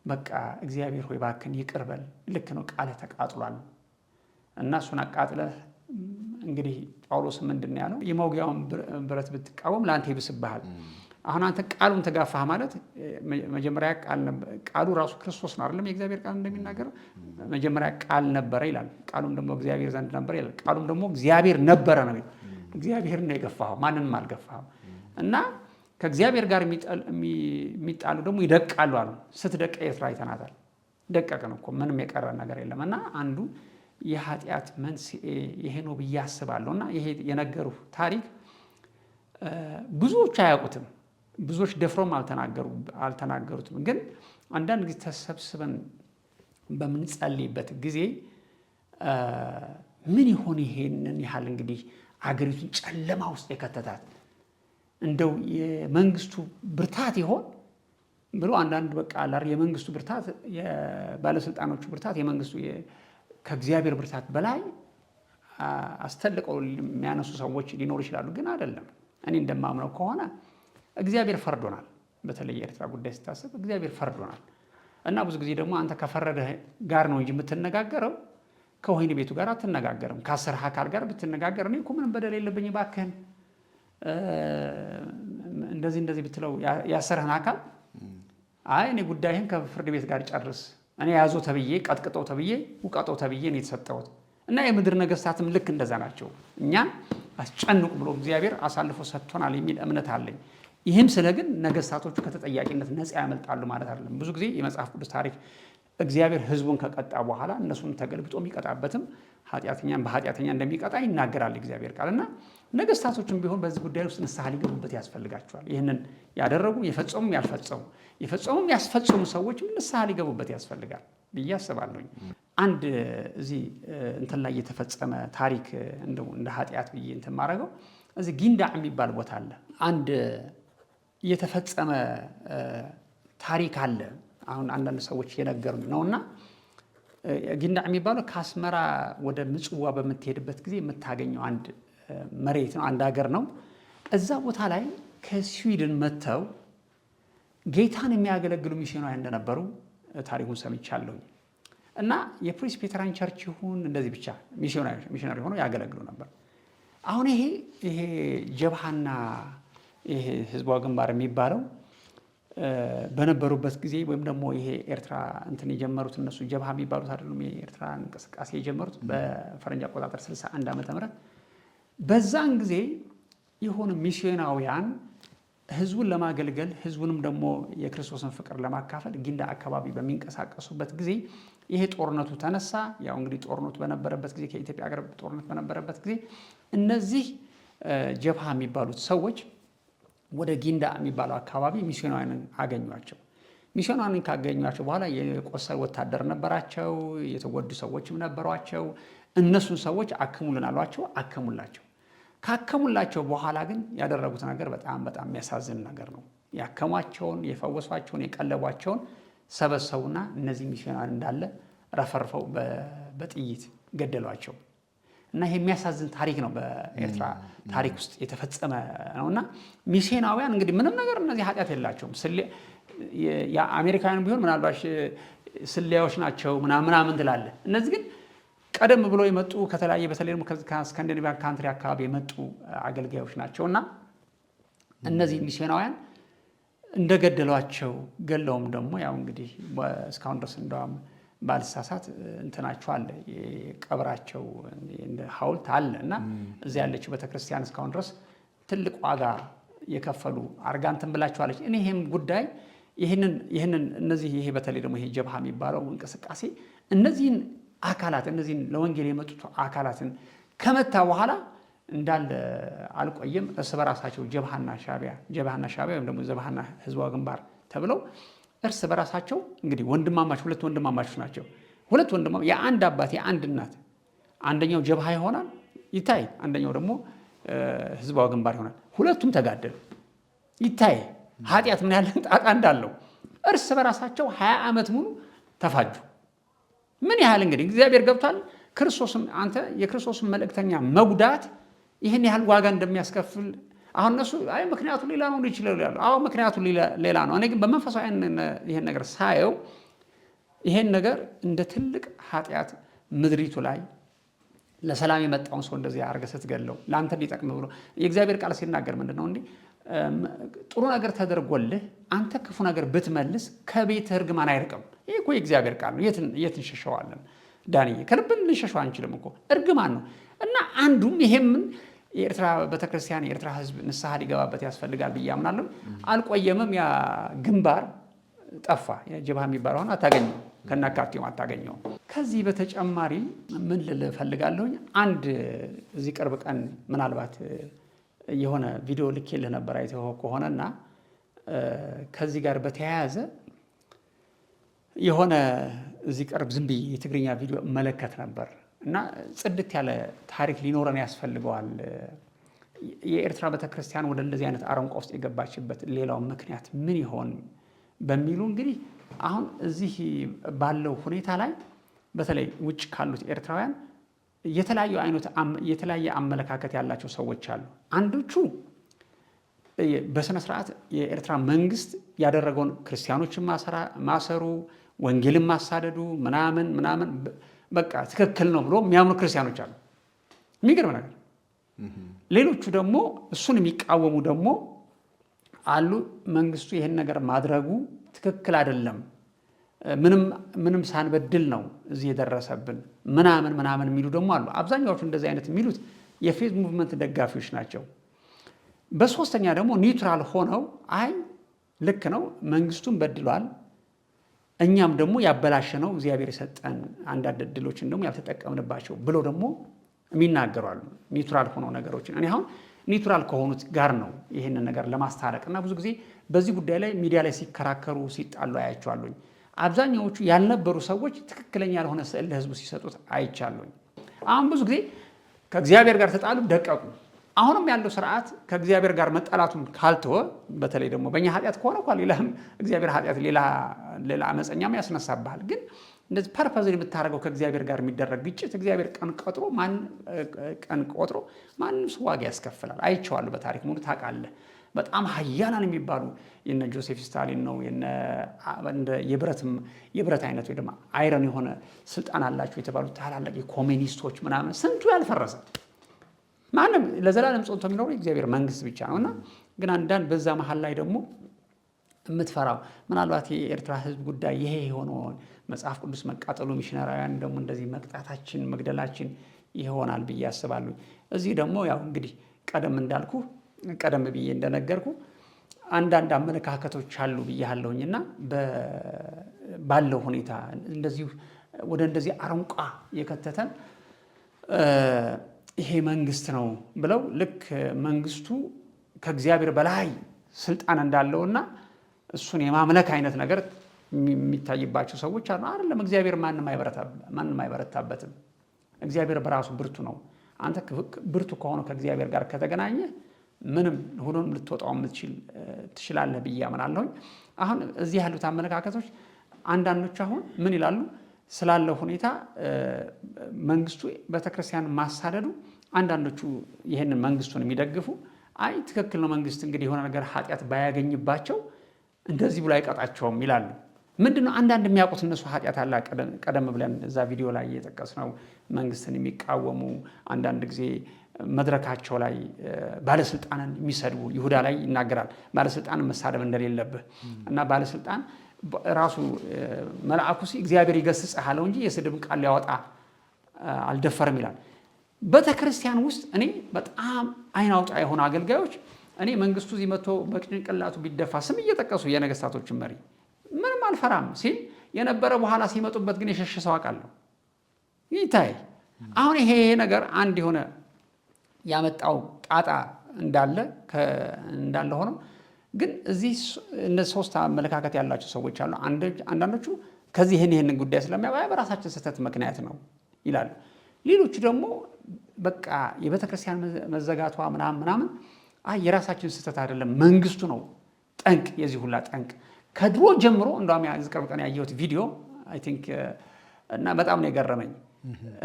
በቃ እግዚአብሔር ሆይ እባክህን ይቅር በል፣ ልክ ነው ቃልህ ተቃጥሏል እና እሱን አቃጥለህ እንግዲህ ጳውሎስ ምንድን ነው ያለው? የመውጊያውን ብረት ብትቃወም ለአንተ ይብስብሃል። አሁን አንተ ቃሉን ተጋፋህ ማለት መጀመሪያ ቃሉ ራሱ ክርስቶስ ነው አይደለም? የእግዚአብሔር ቃል እንደሚናገረው መጀመሪያ ቃል ነበረ ይላል። ቃሉም ደግሞ እግዚአብሔር ዘንድ ነበረ ይላል። ቃሉም ደግሞ እግዚአብሔር ነበረ ነው። እግዚአብሔር ነው የገፋኸው፣ ማንንም አልገፋኸው። እና ከእግዚአብሔር ጋር የሚጣሉ ደግሞ ይደቃሉ አሉ። ስትደቅ ኤርትራ አይተናታል። ደቀቅን እኮ ምንም የቀረ ነገር የለም። እና አንዱ የኃጢአት መንስኤ ይሄ ነው ብዬ አስባለሁ። እና ይሄ የነገሩ ታሪክ ብዙዎች አያውቁትም፣ ብዙዎች ደፍሮም አልተናገሩትም። ግን አንዳንድ ጊዜ ተሰብስበን በምንጸልይበት ጊዜ ምን ይሆን ይሄንን ያህል እንግዲህ አገሪቱን ጨለማ ውስጥ የከተታት እንደው የመንግስቱ ብርታት ይሆን ብሎ አንዳንድ በቃ አላር የመንግስቱ ብርታት የባለስልጣኖቹ ብርታት የመንግስቱ ከእግዚአብሔር ብርታት በላይ አስተልቀው የሚያነሱ ሰዎች ሊኖሩ ይችላሉ። ግን አይደለም። እኔ እንደማምነው ከሆነ እግዚአብሔር ፈርዶናል። በተለይ የኤርትራ ጉዳይ ስታስብ እግዚአብሔር ፈርዶናል። እና ብዙ ጊዜ ደግሞ አንተ ከፈረደ ጋር ነው እንጂ የምትነጋገረው ከወህኒ ቤቱ ጋር አትነጋገርም። ከአስርህ አካል ጋር ብትነጋገር እኔ እኮ ምንም በደል የለብኝ እባክህን እንደዚህ ብትለው ያሰርህን አካል አይ እኔ ጉዳይህን ከፍርድ ቤት ጋር ጨርስ፣ እኔ ያዞ ተብዬ ቀጥቅጠው ተብዬ ውቀጠው ተብዬ ነው የተሰጠሁት። እና የምድር ነገስታትም ልክ እንደዛ ናቸው። እኛን አስጨንቁ ብሎ እግዚአብሔር አሳልፎ ሰጥቶናል የሚል እምነት አለኝ። ይህም ስለ ግን ነገስታቶቹ ከተጠያቂነት ነፃ ያመልጣሉ ማለት አይደለም። ብዙ ጊዜ የመጽሐፍ ቅዱስ ታሪክ እግዚአብሔር ህዝቡን ከቀጣ በኋላ እነሱን ተገልብጦ የሚቀጣበትም ኃጢአተኛን በኃጢአተኛ እንደሚቀጣ ይናገራል እግዚአብሔር ቃል። እና ነገስታቶችም ቢሆን በዚህ ጉዳይ ውስጥ ንስሐ ሊገቡበት ያስፈልጋቸዋል። ይህንን ያደረጉ የፈጸሙም የፈጸሙም ያስፈጸሙ ሰዎችም ንስሐ ሊገቡበት ያስፈልጋል ብዬ አስባለሁኝ። አንድ እዚህ እንትን ላይ የተፈጸመ ታሪክ እንደ ኃጢአት ብዬ እንትን ማድረገው እዚህ ጊንዳዕ የሚባል ቦታ አለ። አንድ የተፈጸመ ታሪክ አለ። አሁን አንዳንድ ሰዎች የነገሩኝ ነውና ጊንዳዕ የሚባለው ከአስመራ ወደ ምጽዋ በምትሄድበት ጊዜ የምታገኘው አንድ መሬት ነው፣ አንድ ሀገር ነው። እዛ ቦታ ላይ ከስዊድን መጥተው ጌታን የሚያገለግሉ ሚሽናውያን እንደነበሩ ታሪኩን ሰምቻለሁኝ። እና የፕሬስቢተራን ቸርች ይሁን እንደዚህ ብቻ ሚሽነሪ ሆነው ያገለግሉ ነበር። አሁን ይሄ ጀብሃና ይሄ ህዝባዊ ግንባር የሚባለው በነበሩበት ጊዜ ወይም ደግሞ ይሄ ኤርትራ እንትን የጀመሩት እነሱ ጀብሃ የሚባሉት አይደሉም። የኤርትራ እንቅስቃሴ የጀመሩት በፈረንጅ አቆጣጠር 61 ዓመተ ምህረት በዛን ጊዜ የሆኑ ሚሽናውያን ህዝቡን ለማገልገል ህዝቡንም ደግሞ የክርስቶስን ፍቅር ለማካፈል ጊንዳ አካባቢ በሚንቀሳቀሱበት ጊዜ ይሄ ጦርነቱ ተነሳ። ያው እንግዲህ ጦርነቱ በነበረበት ጊዜ ከኢትዮጵያ ጋር ጦርነት በነበረበት ጊዜ እነዚህ ጀብሃ የሚባሉት ሰዎች ወደ ጊንዳ የሚባለው አካባቢ ሚሽናውያንን አገኟቸው። ሚሽናውያንን ካገኟቸው በኋላ የቆሰለ ወታደር ነበራቸው፣ የተጎዱ ሰዎችም ነበሯቸው። እነሱን ሰዎች አክሙልን አሏቸው፣ አከሙላቸው። ካከሙላቸው በኋላ ግን ያደረጉት ነገር በጣም የሚያሳዝን ነገር ነው። ያከሟቸውን፣ የፈወሷቸውን፣ የቀለቧቸውን ሰበሰቡና እነዚህ ሚሽናውያን እንዳለ ረፈርፈው በጥይት ገደሏቸው። እና ይሄ የሚያሳዝን ታሪክ ነው። በኤርትራ ታሪክ ውስጥ የተፈጸመ ነውና ሚሽናውያን እንግዲህ ምንም ነገር እነዚህ ኃጢአት የላቸውም። የአሜሪካውያን ቢሆን ምናልባት ስሌያዎች ናቸው ምናምን ትላለ። እነዚህ ግን ቀደም ብሎ የመጡ ከተለያየ በተለይ ደግሞ ከስካንዲኔቪያን ካንትሪ አካባቢ የመጡ አገልጋዮች ናቸውና እነዚህ ሚሽናውያን እንደገደሏቸው ገለውም ደግሞ ያው እንግዲህ እስካሁን ድረስ እንደውም ባልሳሳት እንትናቸው አለ፣ የቀብራቸው እንደ ሐውልት አለ እና እዚያ ያለችው ቤተክርስቲያን እስካሁን ድረስ ትልቅ ዋጋ የከፈሉ አርጋንትን ብላቸዋለች። እኔ ይሄም ጉዳይ ይሄንን እነዚህ ይሄ በተለይ ደግሞ ይሄ ጀብሃ የሚባለው እንቅስቃሴ እነዚህን አካላት እነዚህን ለወንጌል የመጡት አካላትን ከመታ በኋላ እንዳለ አልቆየም። እርስ በራሳቸው ጀብሃና ሻዕቢያ ወይም ደግሞ ጀብሃና ህዝባዊ ግንባር ተብለው እርስ በራሳቸው እንግዲህ ሁለት ወንድማማቾች ናቸው። ሁለት ወንድማማቾች የአንድ አባት የአንድ እናት፣ አንደኛው ጀብሃ ይሆናል ይታይ፣ አንደኛው ደግሞ ህዝባዊ ግንባር ይሆናል። ሁለቱም ተጋደሉ ይታይ። ኃጢአት ምን ያለ ጣጣ እንዳለው እርስ በራሳቸው 20 ዓመት ሙሉ ተፋጁ። ምን ያህል እንግዲህ እግዚአብሔር ገብቷል። ክርስቶስም አንተ የክርስቶስን መልእክተኛ መጉዳት ይህን ያህል ዋጋ እንደሚያስከፍል አሁን እነሱ አይ ምክንያቱ ሌላ ነው ይችላል። አዎ ምክንያቱ ሌላ ነው። እኔ ግን በመንፈሳዊ ይሄን ነገር ሳየው ይሄን ነገር እንደ ትልቅ ኃጢአት ምድሪቱ ላይ ለሰላም የመጣውን ሰው እንደዚህ አድርገህ ስትገለው ለአንተ ሊጠቅም ብሎ የእግዚአብሔር ቃል ሲናገር ምንድነው እንዴ ጥሩ ነገር ተደርጎልህ አንተ ክፉ ነገር ብትመልስ ከቤትህ እርግማን አይርቅም። ይሄ እኮ የእግዚአብሔር ቃል ነው። የት እንሸሸዋለን? ዳንኤል ከልብን ልንሸሸው አንችልም እኮ እርግማን ነው። እና አንዱም ይሄም የኤርትራ ቤተክርስቲያን የኤርትራ ህዝብ ንስሐ ሊገባበት ያስፈልጋል ብዬ አምናለሁ። አልቆየምም ያ ግንባር ጠፋ። የጀብሃ የሚባለው አሁን አታገኘው፣ ከናካቴው አታገኘው። ከዚህ በተጨማሪ ምን ልል እፈልጋለሁኝ፣ አንድ እዚህ ቅርብ ቀን ምናልባት የሆነ ቪዲዮ ልኬልህ ነበር አይተኸው ከሆነና ከዚህ ጋር በተያያዘ የሆነ እዚህ ቅርብ ዝም ብዬ የትግርኛ ቪዲዮ መለከት ነበር እና ጽድት ያለ ታሪክ ሊኖረን ያስፈልገዋል። የኤርትራ ቤተክርስቲያን ወደ እንደዚህ አይነት አረንቋ ውስጥ የገባችበት ሌላው ምክንያት ምን ይሆን በሚሉ እንግዲህ አሁን እዚህ ባለው ሁኔታ ላይ በተለይ ውጭ ካሉት ኤርትራውያን የተለያየ አመለካከት ያላቸው ሰዎች አሉ። አንዶቹ በስነ ስርዓት የኤርትራ መንግስት ያደረገውን ክርስቲያኖችን ማሰሩ፣ ወንጌልን ማሳደዱ ምናምን በቃ ትክክል ነው ብሎ የሚያምኑ ክርስቲያኖች አሉ። የሚገርም ነገር። ሌሎቹ ደግሞ እሱን የሚቃወሙ ደግሞ አሉ። መንግስቱ ይህን ነገር ማድረጉ ትክክል አይደለም፣ ምንም ሳንበድል ነው እዚህ የደረሰብን ምናምን የሚሉ ደግሞ አሉ። አብዛኛዎቹ እንደዚህ አይነት የሚሉት የፌዝ ሙቭመንት ደጋፊዎች ናቸው። በሶስተኛ ደግሞ ኒውትራል ሆነው አይ ልክ ነው መንግስቱን በድሏል፣ እኛም ደግሞ ያበላሸነው እግዚአብሔር የሰጠን አንዳንድ እድሎችን ደግሞ ያልተጠቀምንባቸው ብሎ ደግሞ የሚናገሩ አሉ። ኒውትራል ሆነው ነገሮችን እኔ አሁን ኒውትራል ከሆኑት ጋር ነው ይህንን ነገር ለማስታረቅ እና ብዙ ጊዜ በዚህ ጉዳይ ላይ ሚዲያ ላይ ሲከራከሩ ሲጣሉ አያቸዋለሁኝ። አብዛኛዎቹ ያልነበሩ ሰዎች ትክክለኛ ያልሆነ ስዕል ለህዝቡ ሲሰጡት አይቻለሁኝ። አሁን ብዙ ጊዜ ከእግዚአብሔር ጋር ተጣሉ፣ ደቀቁ። አሁንም ያለው ስርዓት ከእግዚአብሔር ጋር መጣላቱን ካልተወ፣ በተለይ ደግሞ በእኛ ኃጢአት ከሆነ እኮ ሌላም እግዚአብሔር ኃጢአት ሌላ አመፀኛም ያስነሳብሃል። ግን እንደዚህ ፐርፐዝን የምታደርገው ከእግዚአብሔር ጋር የሚደረግ ግጭት እግዚአብሔር ቀን ቆጥሮ ማንም ሰው ዋጋ ያስከፍላል። አይቼዋለሁ በታሪክ ሙሉ ታውቃለህ። በጣም ሀያላን የሚባሉ የነ ጆሴፍ ስታሊን ነው የብረት አይነት ወይ ደግሞ አይረን የሆነ ስልጣን አላቸው የተባሉ ታላላቅ የኮሚኒስቶች ምናምን ስንቱ ያልፈረሰ ማንም ለዘላለም ጸንቶ የሚኖረው የእግዚአብሔር መንግስት ብቻ ነውና፣ ግን አንዳንድ በዛ መሀል ላይ ደግሞ የምትፈራው ምናልባት የኤርትራ ህዝብ ጉዳይ ይሄ የሆነውን መጽሐፍ ቅዱስ መቃጠሉ፣ ሚሽነራውያን ደግሞ እንደዚህ መቅጣታችን መግደላችን ይሆናል ብዬ አስባለሁ። እዚህ ደግሞ ያው እንግዲህ ቀደም ብዬ እንደነገርኩ አንዳንድ አመለካከቶች አሉ ብያለሁኝና ባለው ሁኔታ እንደዚህ ወደ እንደዚህ አረንቋ የከተተን ይሄ መንግስት ነው ብለው ልክ መንግስቱ ከእግዚአብሔር በላይ ስልጣን እንዳለውና እሱን የማምለክ አይነት ነገር የሚታይባቸው ሰዎች አሉ። አይደለም፣ እግዚአብሔር ማንም አይበረታበትም። እግዚአብሔር በራሱ ብርቱ ነው። አንተ ብርቱ ከሆነ ከእግዚአብሔር ጋር ከተገናኘ ምንም ሁሉንም ልትወጣው ትችላለህ ብዬ አምናለሁኝ። አሁን እዚህ ያሉት አመለካከቶች አንዳንዶች አሁን ምን ይላሉ ስላለው ሁኔታ መንግስቱ ቤተክርስቲያን ማሳደዱ፣ አንዳንዶቹ ይህንን መንግስቱን የሚደግፉ አይ ትክክል ነው መንግስት እንግዲህ የሆነ ነገር ኃጢአት ባያገኝባቸው እንደዚህ ብሎ አይቀጣቸውም ይላሉ። ምንድነው አንዳንድ የሚያውቁት እነሱ ኃጢአት አለ። ቀደም ብለን እዛ ቪዲዮ ላይ እየጠቀስነው መንግስትን የሚቃወሙ አንዳንድ ጊዜ መድረካቸው ላይ ባለስልጣንን የሚሰድቡ ይሁዳ ላይ ይናገራል። ባለስልጣንን መሳደብ እንደሌለብህ እና ባለስልጣን ራሱ መልአኩ እግዚአብሔር ይገስጽህ አለው እንጂ የስድብ ቃል ሊያወጣ አልደፈርም ይላል። ቤተክርስቲያን ውስጥ እኔ በጣም አይን አውጣ የሆኑ አገልጋዮች እኔ መንግስቱ እዚህ መጥቶ በጭንቅላቱ ቢደፋ ስም እየጠቀሱ የነገስታቶችን መሪ ምንም አልፈራም ሲል የነበረ በኋላ ሲመጡበት ግን የሸሸ ሰው አውቃለሁ ይታይ። አሁን ይሄ ነገር አንድ የሆነ ያመጣው ጣጣ እንዳለ ሆኖ ግን እዚህ እነ ሶስት አመለካከት ያላቸው ሰዎች አሉ። አንዳንዶቹ ከዚህ ይህን ጉዳይ ስለሚያውቁ በራሳችን ስህተት ምክንያት ነው ይላሉ። ሌሎቹ ደግሞ በቃ የቤተክርስቲያን መዘጋቷ ምናምን የራሳችን ስህተት አይደለም መንግስቱ ነው ጠንቅ፣ የዚህ ሁላ ጠንቅ ከድሮ ጀምሮ እንደውም ቅርብ ቀን ያየሁት ቪዲዮ አይ ቲንክ እና በጣም ነው የገረመኝ።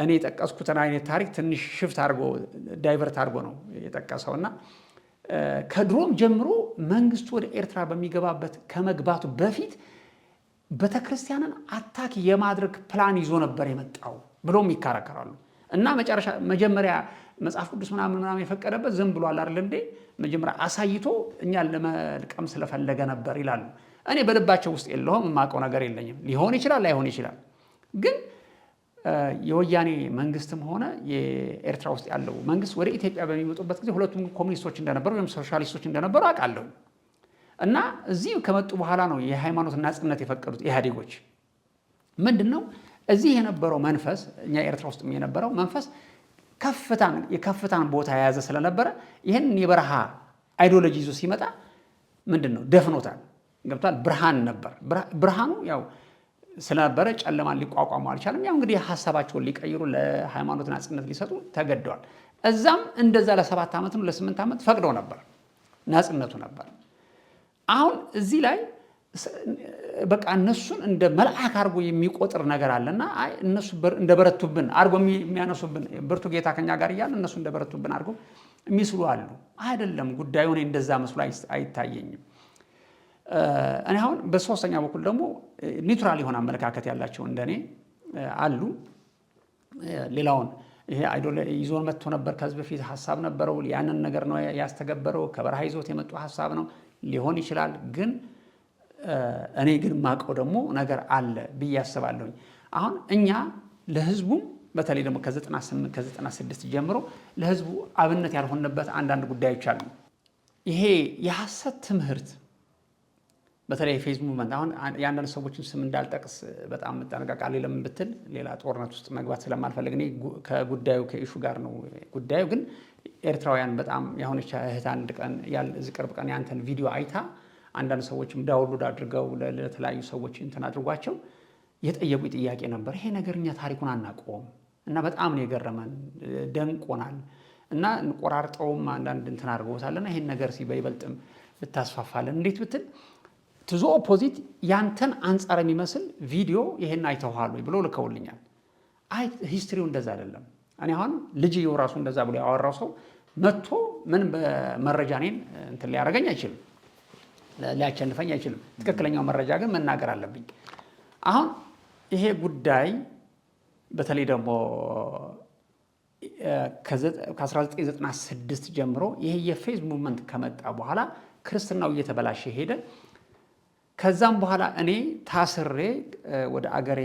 እኔ የጠቀስኩትን አይነት ታሪክ ትንሽ ሽፍት አድርጎ ዳይቨርት አድርጎ ነው የጠቀሰውና ከድሮም ጀምሮ መንግስቱ ወደ ኤርትራ በሚገባበት ከመግባቱ በፊት ቤተክርስቲያንን አታክ የማድረግ ፕላን ይዞ ነበር የመጣው ብሎም ይከራከራሉ። እና መጀመሪያ መጽሐፍ ቅዱስ ምናምን የፈቀደበት ዝም ብሏል አይደል እንዴ? መጀመሪያ አሳይቶ እኛን ለመልቀም ስለፈለገ ነበር ይላሉ። እኔ በልባቸው ውስጥ የለውም፣ የማውቀው ነገር የለኝም። ሊሆን ይችላል ላይሆን ይችላል። ግን የወያኔ መንግስትም ሆነ የኤርትራ ውስጥ ያለው መንግስት ወደ ኢትዮጵያ በሚመጡበት ጊዜ ሁለቱም ኮሙኒስቶች እንደነበሩ ወይም ሶሻሊስቶች እንደነበሩ አውቃለሁ። እና እዚህ ከመጡ በኋላ ነው የሃይማኖት ነጻነት የፈቀዱት ኢህአዴጎች። ምንድነው እዚህ የነበረው መንፈስ እኛ ኤርትራ ውስጥ የነበረው መንፈስ የከፍታን ቦታ የያዘ ስለነበረ ይህን የበረሃ አይዲዮሎጂ ይዞ ሲመጣ ምንድነው ደፍኖታል። ገብቷል። ብርሃን ነበር። ብርሃኑ ያው ስለነበረ ጨለማን ሊቋቋሙ አልቻለም። ያው እንግዲህ ሐሳባቸውን ሊቀይሩ ለሃይማኖት ነጻነት ሊሰጡ ተገደዋል። እዛም እንደዛ ለ7 ዓመት ነው ለ8 ዓመት ፈቅደው ነበር፣ ነጻነቱ ነበር። አሁን እዚህ ላይ በቃ እነሱን እንደ መልአክ አድርጎ የሚቆጥር ነገር አለና አይ እነሱ እንደበረቱብን አድርጎ የሚያነሱብን ብርቱ ጌታ ከኛ ጋር እያለ እነሱ እንደበረቱብን አድርጎ የሚስሉ አሉ። አይደለም ጉዳዩ እኔ እንደዛ መስሎ አይታየኝም። እኔ አሁን በሶስተኛ በኩል ደግሞ ኒውትራል የሆነ አመለካከት ያላቸው እንደኔ አሉ። ሌላውን ይሄ አይዶል ይዞን መጥቶ ነበር ከዚህ በፊት ሐሳብ ነበረው ያንን ነገር ነው ያስተገበረው ከበረሃ ይዞት የመጡ ሐሳብ ነው ሊሆን ይችላል። ግን እኔ ግን ማቀው ደግሞ ነገር አለ ብዬ አስባለሁ። አሁን እኛ ለህዝቡም በተለይ ደግሞ ከ98 ከ96 ጀምሮ ለህዝቡ አብነት ያልሆነበት አንዳንድ ጉዳዮች አሉ። ይሄ የሐሰት ትምህርት በተለይ ፌስቡክ ሙቭመንት አሁን ያንዳንድ ሰዎችን ስም እንዳልጠቅስ በጣም እጠነቀቃለሁ። ለምን ብትል ሌላ ጦርነት ውስጥ መግባት ስለማልፈልግ እኔ ከጉዳዩ ከኢሹ ጋር ነው ጉዳዩ። ግን ኤርትራውያን በጣም የሆነች እህት አንድ ቀን እዚህ ቅርብ ቀን ያንተን ቪዲዮ አይታ አንዳንድ ሰዎችም ዳውንሎድ አድርገው ለተለያዩ ሰዎች እንትን አድርጓቸው የጠየቁ ጥያቄ ነበር። ይሄ ነገር እኛ ታሪኩን አናውቀውም እና በጣም ነው የገረመን፣ ደንቆናል እና ቆራርጠውም አንዳንድ እንትን አድርገውታልና ይሄን ነገር በይበልጥም ብታስፋፋለን እንዴት ብትል ትዞ ኦፖዚት ያንተን አንጻር የሚመስል ቪዲዮ ይሄን አይተዋል ወይ ብሎ ልከውልኛል። አይ ሂስትሪው እንደዛ አይደለም። እኔ አሁን ልጅየው ራሱ እንደዛ ብሎ ያወራው ሰው መጥቶ ምን በመረጃ እኔን እንትን ሊያደርገኝ አይችልም፣ ሊያቸንፈኝ አይችልም። ትክክለኛው መረጃ ግን መናገር አለብኝ። አሁን ይሄ ጉዳይ በተለይ ደግሞ ከ1996 ጀምሮ ይሄ የፌስቡክ ሙቭመንት ከመጣ በኋላ ክርስትናው እየተበላሸ ሄደ። ከዛም በኋላ እኔ ታስሬ ወደ አገሬ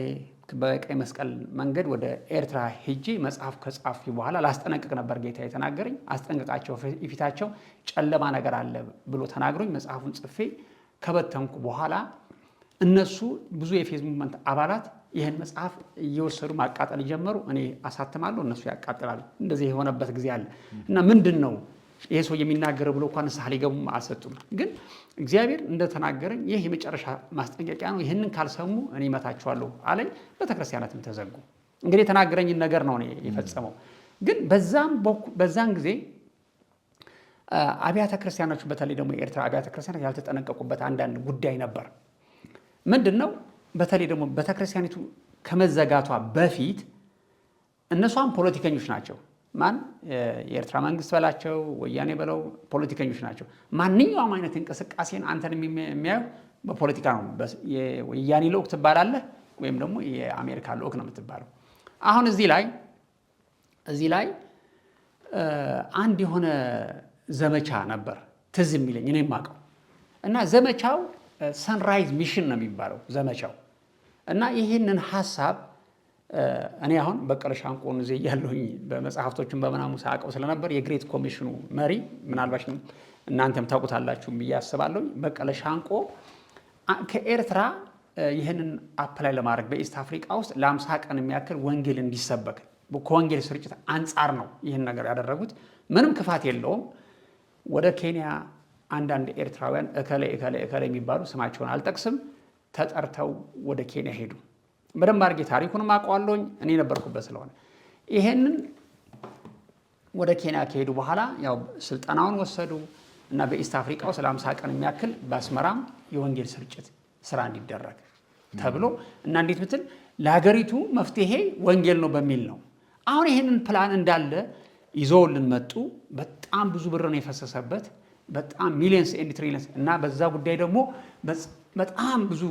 በቀይ መስቀል መንገድ ወደ ኤርትራ ሄጄ መጽሐፍ ከጻፍኩ በኋላ ላስጠነቅቅ ነበር ጌታ የተናገረኝ። አስጠንቅቃቸው ፊታቸው ጨለማ ነገር አለ ብሎ ተናግሮኝ መጽሐፉን ጽፌ ከበተንኩ በኋላ እነሱ ብዙ የፌስቡክ ሙቭመንት አባላት ይህን መጽሐፍ እየወሰዱ ማቃጠል ጀመሩ። እኔ አሳትማለሁ፣ እነሱ ያቃጥላሉ። እንደዚህ የሆነበት ጊዜ አለ እና ምንድን ነው ይሄ ሰው የሚናገረው ብሎ እንኳን ንስሐ ሊገቡም አልሰጡም። ግን እግዚአብሔር እንደተናገረኝ ይህ የመጨረሻ ማስጠንቀቂያ ነው፣ ይህንን ካልሰሙ እኔ እመታቸዋለሁ አለኝ። ቤተክርስቲያናትም ተዘጉ። እንግዲህ የተናገረኝን ነገር ነው እኔ የፈጸመው። ግን በዛን ጊዜ አብያተ ክርስቲያኖች በተለይ ደግሞ የኤርትራ አብያተ ክርስቲያኖች ያልተጠነቀቁበት አንዳንድ ጉዳይ ነበር። ምንድን ነው? በተለይ ደግሞ ቤተክርስቲያኒቱ ከመዘጋቷ በፊት እነሷም ፖለቲከኞች ናቸው። ማን የኤርትራ መንግስት በላቸው ወያኔ በለው ፖለቲከኞች ናቸው። ማንኛውም አይነት እንቅስቃሴን አንተን የሚያዩ በፖለቲካ ነው። የወያኔ ልዑክ ትባላለህ ወይም ደግሞ የአሜሪካ ልዑክ ነው የምትባለው። አሁን እዚህ ላይ አንድ የሆነ ዘመቻ ነበር ትዝ የሚለኝ እኔ የማውቀው እና ዘመቻው ሰንራይዝ ሚሽን ነው የሚባለው ዘመቻው እና ይህንን ሐሳብ እኔ አሁን በቀለ ሻንቆን እዚህ ያለሁኝ በመጽሐፍቶችን በመናሙ ሳቀው ስለነበር የግሬት ኮሚሽኑ መሪ ምናልባት እናንተም ታውቁታላችሁ ብዬ አስባለሁ። በቀለ ሻንቆ ከኤርትራ ይህንን አፕላይ ለማድረግ በኢስት አፍሪካ ውስጥ ለ50 ቀን የሚያክል ወንጌል እንዲሰበክ ከወንጌል ስርጭት አንጻር ነው ይህን ነገር ያደረጉት። ምንም ክፋት የለውም። ወደ ኬንያ አንዳንድ ኤርትራውያን እከለ የሚባሉ ስማቸውን አልጠቅስም ተጠርተው ወደ ኬንያ ሄዱ። በደንብ አድርጌ ታሪኩንም አውቀዋለሁኝ እኔ ነበርኩበት ስለሆነ ይሄንን ወደ ኬንያ ከሄዱ በኋላ ያው ስልጠናውን ወሰዱ እና በኢስት አፍሪካ ውስጥ ለ50 ቀን የሚያክል በአስመራም የወንጌል ስርጭት ስራ እንዲደረግ ተብሎ እና እንዴት ብትል ለሀገሪቱ መፍትሄ ወንጌል ነው በሚል ነው። አሁን ይሄንን ፕላን እንዳለ ይዘውልን መጡ። በጣም ብዙ ብር ነው የፈሰሰበት፣ በጣም ሚሊየንስ ኤንድ ትሪሊየንስ እና በዛ ጉዳይ ደግሞ በጣም ብዙ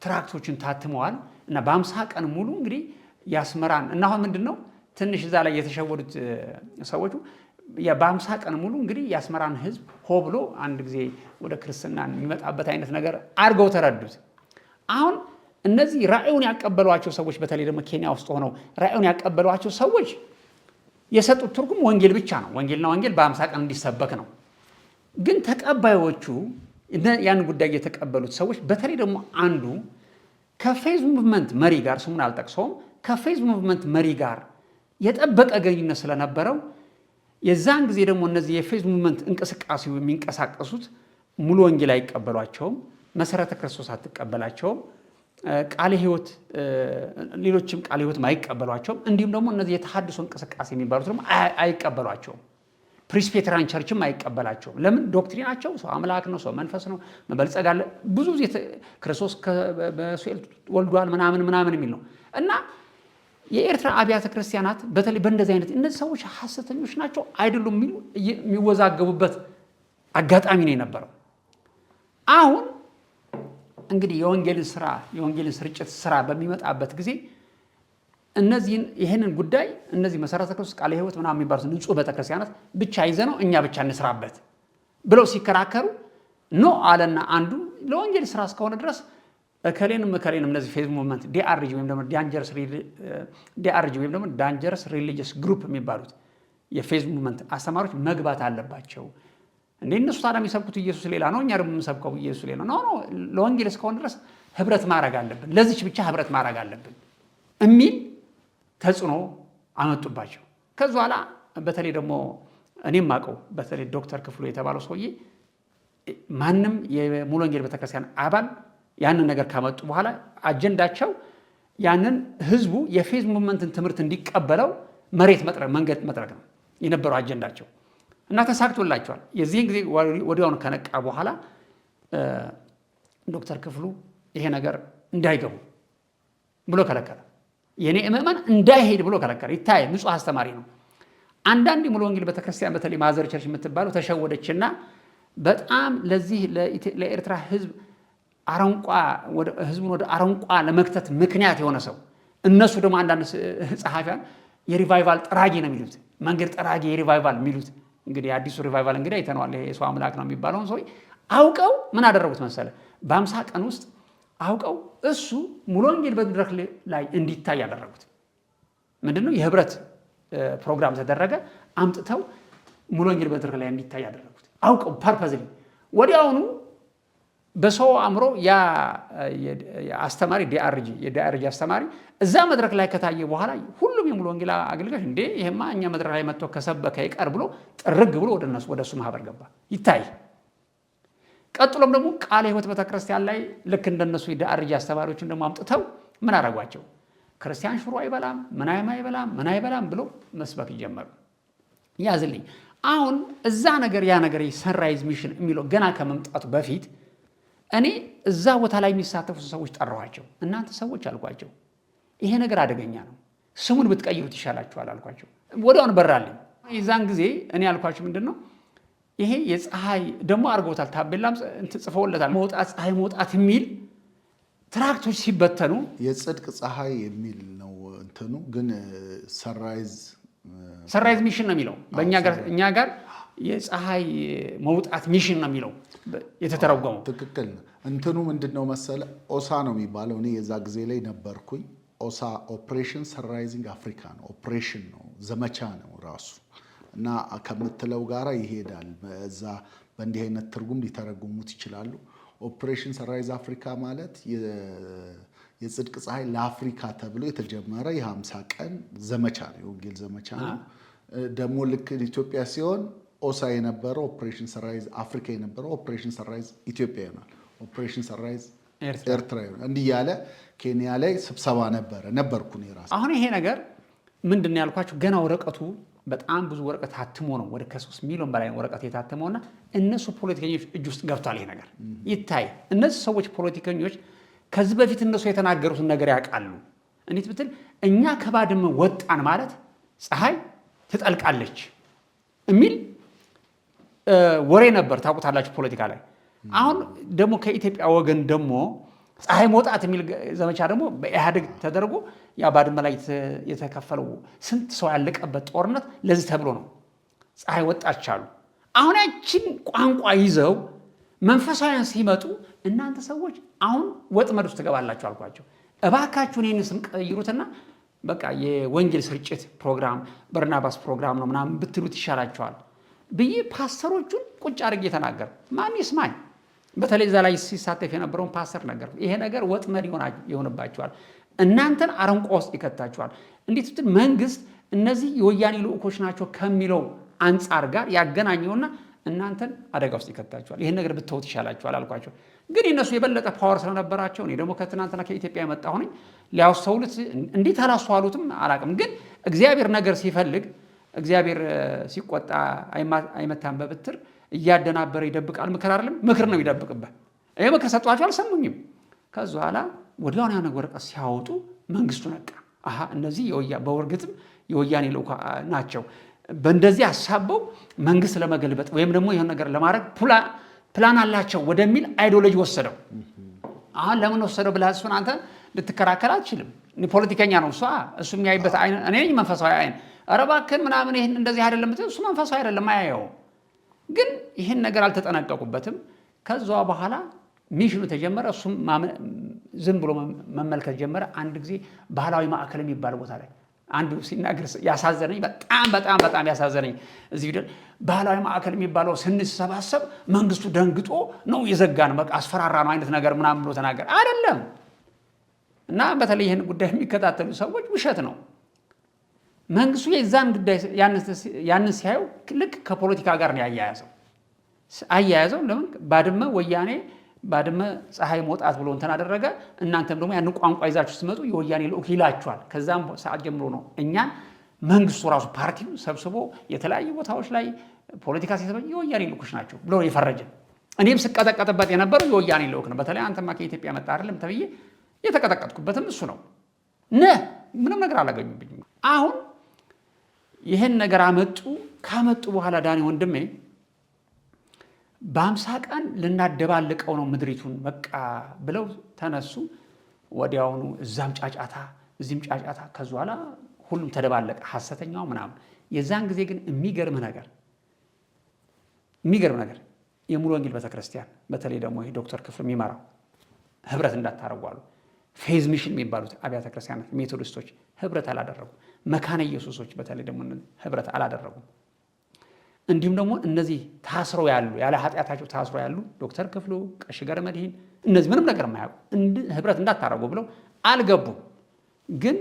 ትራክቶችን ታትመዋል እና በ50 ቀን ሙሉ እንግዲህ ያስመራን እና አሁን ምንድነው ትንሽ እዛ ላይ የተሸወዱት ሰዎቹ በ50 ቀን ሙሉ እንግዲህ ያስመራን ህዝብ ሆ ብሎ አንድ ጊዜ ወደ ክርስትና የሚመጣበት አይነት ነገር አድርገው ተረዱት። አሁን እነዚህ ራእዩን ያቀበሏቸው ሰዎች በተለይ ደግሞ ኬንያ ውስጥ ሆነው ራእዩን ያቀበሏቸው ሰዎች የሰጡት ትርጉም ወንጌል ብቻ ነው። ወንጌልና ወንጌል በ50 ቀን እንዲሰበክ ነው። ግን ተቀባዮቹ ያን ጉዳይ የተቀበሉት ሰዎች በተለይ ደግሞ አንዱ ከፌዝ ሙቭመንት መሪ ጋር ስሙን አልጠቅሰውም፣ ከፌዝ ሙቭመንት መሪ ጋር የጠበቀ ግንኙነት ስለነበረው የዛን ጊዜ ደግሞ እነዚህ የፌዝ ሙቭመንት እንቅስቃሴው የሚንቀሳቀሱት ሙሉ ወንጌል አይቀበሏቸውም፣ መሰረተ ክርስቶስ አትቀበላቸውም፣ ቃለ ሕይወት ሌሎችም ቃለ ሕይወትም አይቀበሏቸውም። እንዲሁም ደግሞ እነዚህ የተሐድሶ እንቅስቃሴ የሚባሉት ደግሞ አይቀበሏቸውም። ፕሪስፔተራን ቸርችም አይቀበላቸውም። ለምን? ዶክትሪናቸው ሰው አምላክ ነው፣ ሰው መንፈስ ነው፣ መበልጸግ አለ፣ ብዙ ጊዜ ክርስቶስ በሱኤል ወልዷል ምናምን የሚል ነው እና የኤርትራ አብያተ ክርስቲያናት በተለይ በእንደዚህ አይነት እነዚህ ሰዎች ሐሰተኞች ናቸው አይደሉም የሚሉ የሚወዛገቡበት አጋጣሚ ነው የነበረው። አሁን እንግዲህ የወንጌልን ስርጭት ስራ በሚመጣበት ጊዜ ይህንን ጉዳይ እነዚህ መሰረተ ክርስቶስ ቃለ ሕይወት ምናምን የሚባሉት ንጹህ ቤተክርስቲያናት ብቻ ይዘነው እኛ ብቻ እንስራበት ብለው ሲከራከሩ ኖ አለና አንዱ ለወንጌል ስራ እስከሆነ ድረስ እከሌንም እነዚህ ፌዝ ሙቭመንት ዲአርጂ ወይም ደግሞ ዳንጀረስ ሪሊጂየስ ግሩፕ የሚባሉት የፌዝ ሙቭመንት አስተማሪዎች መግባት አለባቸው። እንዴ እነሱ ታዲያ የሚሰብኩት ኢየሱስ ሌላ ነው፣ እኛ ደግሞ የምንሰብከው ኢየሱስ ሌላ ነው። ለወንጌል እስከሆነ ድረስ ህብረት ማድረግ አለብን፣ ለዚች ብቻ ህብረት ማድረግ አለብን የሚል ተጽዕኖ አመጡባቸው። ከዚ በኋላ በተለይ ደግሞ እኔም አውቀው በተለይ ዶክተር ክፍሉ የተባለው ሰውዬ ማንም የሙሉ ወንጌል ቤተክርስቲያን አባል ያንን ነገር ካመጡ በኋላ አጀንዳቸው ያንን ህዝቡ የፌዝ ሙቭመንትን ትምህርት እንዲቀበለው መንገድ መጥረግ ነው የነበረው አጀንዳቸው እና ተሳክቶላቸዋል። የዚህን ጊዜ ወዲያውኑ ከነቃ በኋላ ዶክተር ክፍሉ ይሄ ነገር እንዳይገቡ ብሎ ከለከለ። የኔ ምእመን እንዳይሄድ ብሎ ከለከለ። ይታይ ንጹህ አስተማሪ ነው። አንዳንድ ሙሉ ወንጌል ቤተክርስቲያን በተለይ ማዘር ቸርች የምትባለው ተሸወደችና በጣም ለዚህ ለኤርትራ ህዝብ ህዝቡን ወደ አረንቋ ለመክተት ምክንያት የሆነ ሰው እነሱ ደግሞ አንዳንድ ጸሐፊያን የሪቫይቫል ጠራጊ ነው የሚሉት፣ መንገድ ጠራጊ የሪቫይቫል የሚሉት እንግዲህ አዲሱ ሪቫይቫል እንግዲህ አይተነዋል። ይሄ የሰው አምላክ ነው የሚባለውን ሰው አውቀው ምን አደረጉት መሰለ? በ50 ቀን ውስጥ አውቀው እሱ ሙሉ ወንጌል በመድረክ ላይ እንዲታይ ያደረጉት። ምንድነው? የህብረት ፕሮግራም ተደረገ። አምጥተው ሙሉ ወንጌል በመድረክ ላይ እንዲታይ ያደረጉት አውቀው ፐርፐዝሊ። ወዲያውኑ በሰው አእምሮ ያ አስተማሪ የዲአርጂ አስተማሪ እዛ መድረክ ላይ ከታየ በኋላ ሁሉም የሙሉ ወንጌል አገልጋዮች እንዴ ይሄማ እኛ መድረክ ላይ መጥቶ ከሰበከ ይቀር ብሎ ጥርግ ብሎ ወደ እሱ ማህበር ገባ ይታይ። ቀጥሎም ደግሞ ቃለ ሕይወት ቤተክርስቲያን ላይ ልክ እንደነሱ የዲአርጂ አስተማሪዎችን ደግሞ አምጥተው ምን አደረጓቸው? ክርስቲያን ሽሮ አይበላም ምን አይበላም ብሎ መስበክ ጀመሩ። ያዝልኝ አሁን እዛ ነገር ያ ነገር ሰንራይዝ ሚሽን የሚለው ገና ከመምጣቱ በፊት እኔ እዛ ቦታ ላይ የሚሳተፉ ሰዎች ጠራኋቸው። እናንተ ሰዎች አልኳቸው፣ ይሄ ነገር አደገኛ ነው፣ ስሙን ብትቀይሩት ይሻላችኋል አልኳቸው። ወዲያውኑ በራልኝ። የዛን ጊዜ እኔ ያልኳቸው ምንድን ነው ይሄ የፀሐይ ደግሞ አድርገውታል፣ ታቤላም ጽፈውለታል። ፀሐይ መውጣት የሚል ትራክቶች ሲበተኑ የጽድቅ ፀሐይ የሚል ነው እንትኑ፣ ግን ሰንራይዝ ሚሽን ነው የሚለው እኛ ጋር የፀሐይ መውጣት ሚሽን ነው የሚለው የተተረጎመው። ትክክል ነው። እንትኑ ምንድነው መሰለ ኦሳ ነው የሚባለው። እኔ የዛ ጊዜ ላይ ነበርኩኝ። ኦሳ ኦፕሬሽን ሰንራይዚንግ አፍሪካ ነው፣ ኦፕሬሽን ነው፣ ዘመቻ ነው ራሱ እና ከምትለው ጋራ ይሄዳል። በዛ በእንዲህ አይነት ትርጉም ሊተረጉሙት ይችላሉ። ኦፕሬሽን ሰንራይዝ አፍሪካ ማለት የጽድቅ ፀሐይ ለአፍሪካ ተብሎ የተጀመረ የ50 ቀን ዘመቻ ነው፣ የወንጌል ዘመቻ ነው። ደግሞ ልክ ኢትዮጵያ ሲሆን ኦሳ የነበረው ኦፕሬሽን ሰንራይዝ አፍሪካ የነበረው ኦፕሬሽን ሰንራይዝ ኢትዮጵያ ይሆናል፣ ኦፕሬሽን ሰንራይዝ ኤርትራ ይሆናል። እንዲህ ያለ ኬንያ ላይ ስብሰባ ነበርኩ እኔ ራሴ። አሁን ይሄ ነገር ምንድን ነው ያልኳችሁ፣ ገና ወረቀቱ በጣም ብዙ ወረቀት ታትሞ ነው፣ ወደ ከ3 ሚሊዮን በላይ ወረቀት የታተመውና እነሱ ፖለቲከኞች እጅ ውስጥ ገብቷል። ይሄ ነገር ይታይ። እነዚህ ሰዎች ፖለቲከኞች ከዚህ በፊት እነሱ የተናገሩትን ነገር ያውቃሉ። እንዴት ብትል እኛ ከባድመ ወጣን ማለት ፀሐይ ትጠልቃለች የሚል ወሬ ነበር። ታውቁታላችሁ ፖለቲካ ላይ። አሁን ደግሞ ከኢትዮጵያ ወገን ደግሞ ፀሐይ መውጣት የሚል ዘመቻ ደግሞ በኢህአዴግ ተደርጎ ያ ባድመ ላይ የተከፈለው ስንት ሰው ያለቀበት ጦርነት ለዚህ ተብሎ ነው ፀሐይ ወጣች አሉ። አሁን ያችን ቋንቋ ይዘው መንፈሳውያን ሲመጡ እናንተ ሰዎች አሁን ወጥመድ ውስጥ ትገባላችሁ አልኳቸው። እባካችሁን ይህን ስም ቀይሩትና በቃ የወንጌል ስርጭት ፕሮግራም በርናባስ ፕሮግራም ነው ምናምን ብትሉት ይሻላቸዋል ብዬ ፓስተሮቹን ቁጭ አድርጌ ተናገር። ማን ይስማኝ? በተለይ እዛ ላይ ሲሳተፍ የነበረውን ፓስተር ነገር ይሄ ነገር ወጥመድ ይሆንባቸዋል፣ እናንተን አረንቋ ውስጥ ይከታቸዋል። እንዴት ብትል መንግስት እነዚህ የወያኔ ልዑኮች ናቸው ከሚለው አንጻር ጋር ያገናኘውና እናንተን አደጋ ውስጥ ይከታቸዋል። ይህን ነገር ብትተውት ይሻላቸዋል አልኳቸው። ግን እነሱ የበለጠ ፓወር ስለነበራቸው እኔ ደግሞ ከትናንትና ከኢትዮጵያ የመጣሁ ነኝ። ሊያስተውሉት እንዴት አላስተዋሉትም አላቅም። ግን እግዚአብሔር ነገር ሲፈልግ እግዚአብሔር ሲቆጣ አይመታም በብትር እያደናበረ ይደብቃል። ምክር አይደለም ምክር ነው ይደብቅበት። ይሄ ምክር ሰጧቸው አልሰሙኝም። ከዛ በኋላ ወዲያውኑ ያን ወረቀት ሲያወጡ መንግስቱ ነቃ። አሃ እነዚህ በወርግጥም የወያኔ ልዑካ ናቸው፣ በእንደዚህ አሳበው መንግስት ለመገልበጥ ወይም ደግሞ ይሄን ነገር ለማድረግ ፕላን አላቸው ወደሚል አይዲዮሎጂ ወሰደው። አሁን ለምን ወሰደው ብለህ እሱን አንተ ልትከራከር አትችልም። ፖለቲከኛ ነው እሱ የሚያይበት አይን እኔ ነኝ መንፈሳዊ አይን። ኧረ እባክህን ምናምን ይሄን እንደዚህ አይደለም እሱ መንፈሳዊ አይደለም አያየው። ግን ይህን ነገር አልተጠነቀቁበትም። ከዛ በኋላ ሚሽኑ ተጀመረ። እሱም ዝም ብሎ መመልከት ጀመረ። አንድ ጊዜ ባህላዊ ማዕከል የሚባል ቦታ ላይ አንዱ ሲናገር ያሳዘነኝ፣ በጣም ያሳዘነኝ እዚህ ቪዲዮ ባህላዊ ማዕከል የሚባለው ስንሰባሰብ መንግስቱ ደንግጦ ነው የዘጋን፣ በቃ አስፈራራ ነው አይነት ነገር ምናምን ብሎ ተናገር። አይደለም እና በተለይ ይህን ጉዳይ የሚከታተሉ ሰዎች ውሸት ነው። መንግስቱ የዛን ጉዳይ ያንን ሲያዩ ልክ ከፖለቲካ ጋር ነው አያያዘው። ለምን ባድመ ወያኔ ባድመ ፀሐይ መውጣት ብሎ እንትን አደረገ። እናንተም ደግሞ ያን ቋንቋ ይዛችሁ ስትመጡ የወያኔ ልዑክ ይላችኋል። ከዛም ሰዓት ጀምሮ ነው እኛን መንግስቱ ራሱ ፓርቲው ሰብስቦ የተለያዩ ቦታዎች ላይ ፖለቲካ ሲሰበኝ የወያኔ ልዑኮች ናቸው ብሎ የፈረጀን። እኔም ስቀጠቀጥበት የነበረው የወያኔ ልዑክ ነው። በተለይ አንተማ ከኢትዮጵያ መጣ አይደለም ተብዬ የተቀጠቀጥኩበትም እሱ ነው። ምንም ነገር አላገኙብኝም። አሁን ይህን ነገር ካመጡ በኋላ ዳኒ ወንድሜ በ50 ቀን ልናደባልቀው ነው ምድሪቱን በቃ ብለው ተነሱ። ወዲያውኑ እዛም ጫጫታ እዚህም ጫጫታ። ከዛ በኋላ ሁሉም ተደባለቀ፣ ሐሰተኛው ምናምን። የዛን ጊዜ ግን የሚገርም ነገር የሙሉ ወንጌል ቤተክርስቲያን በተለይ ደግሞ ይሄ ዶክተር ክፍል የሚመራው ህብረት እንዳታረጉ አሉ። ፌዝ ሚሽን የሚባሉት አብያተ ክርስቲያናት ሜቶዲስቶች ህብረት አላደረጉም። መካነ ኢየሱሶች በተለይ ደግሞ ህብረት አላደረጉም። እንዲሁም ደግሞ እነዚህ ታስረው ያሉ ያለ ኃጢአታቸው ታስረው ያሉ ዶክተር ክፍሉ፣ ቀሽ ገር መድህን እነዚህ ምንም ነገር የማያውቁ ህብረት እንዳታረጉ ብለው አልገቡም። ግን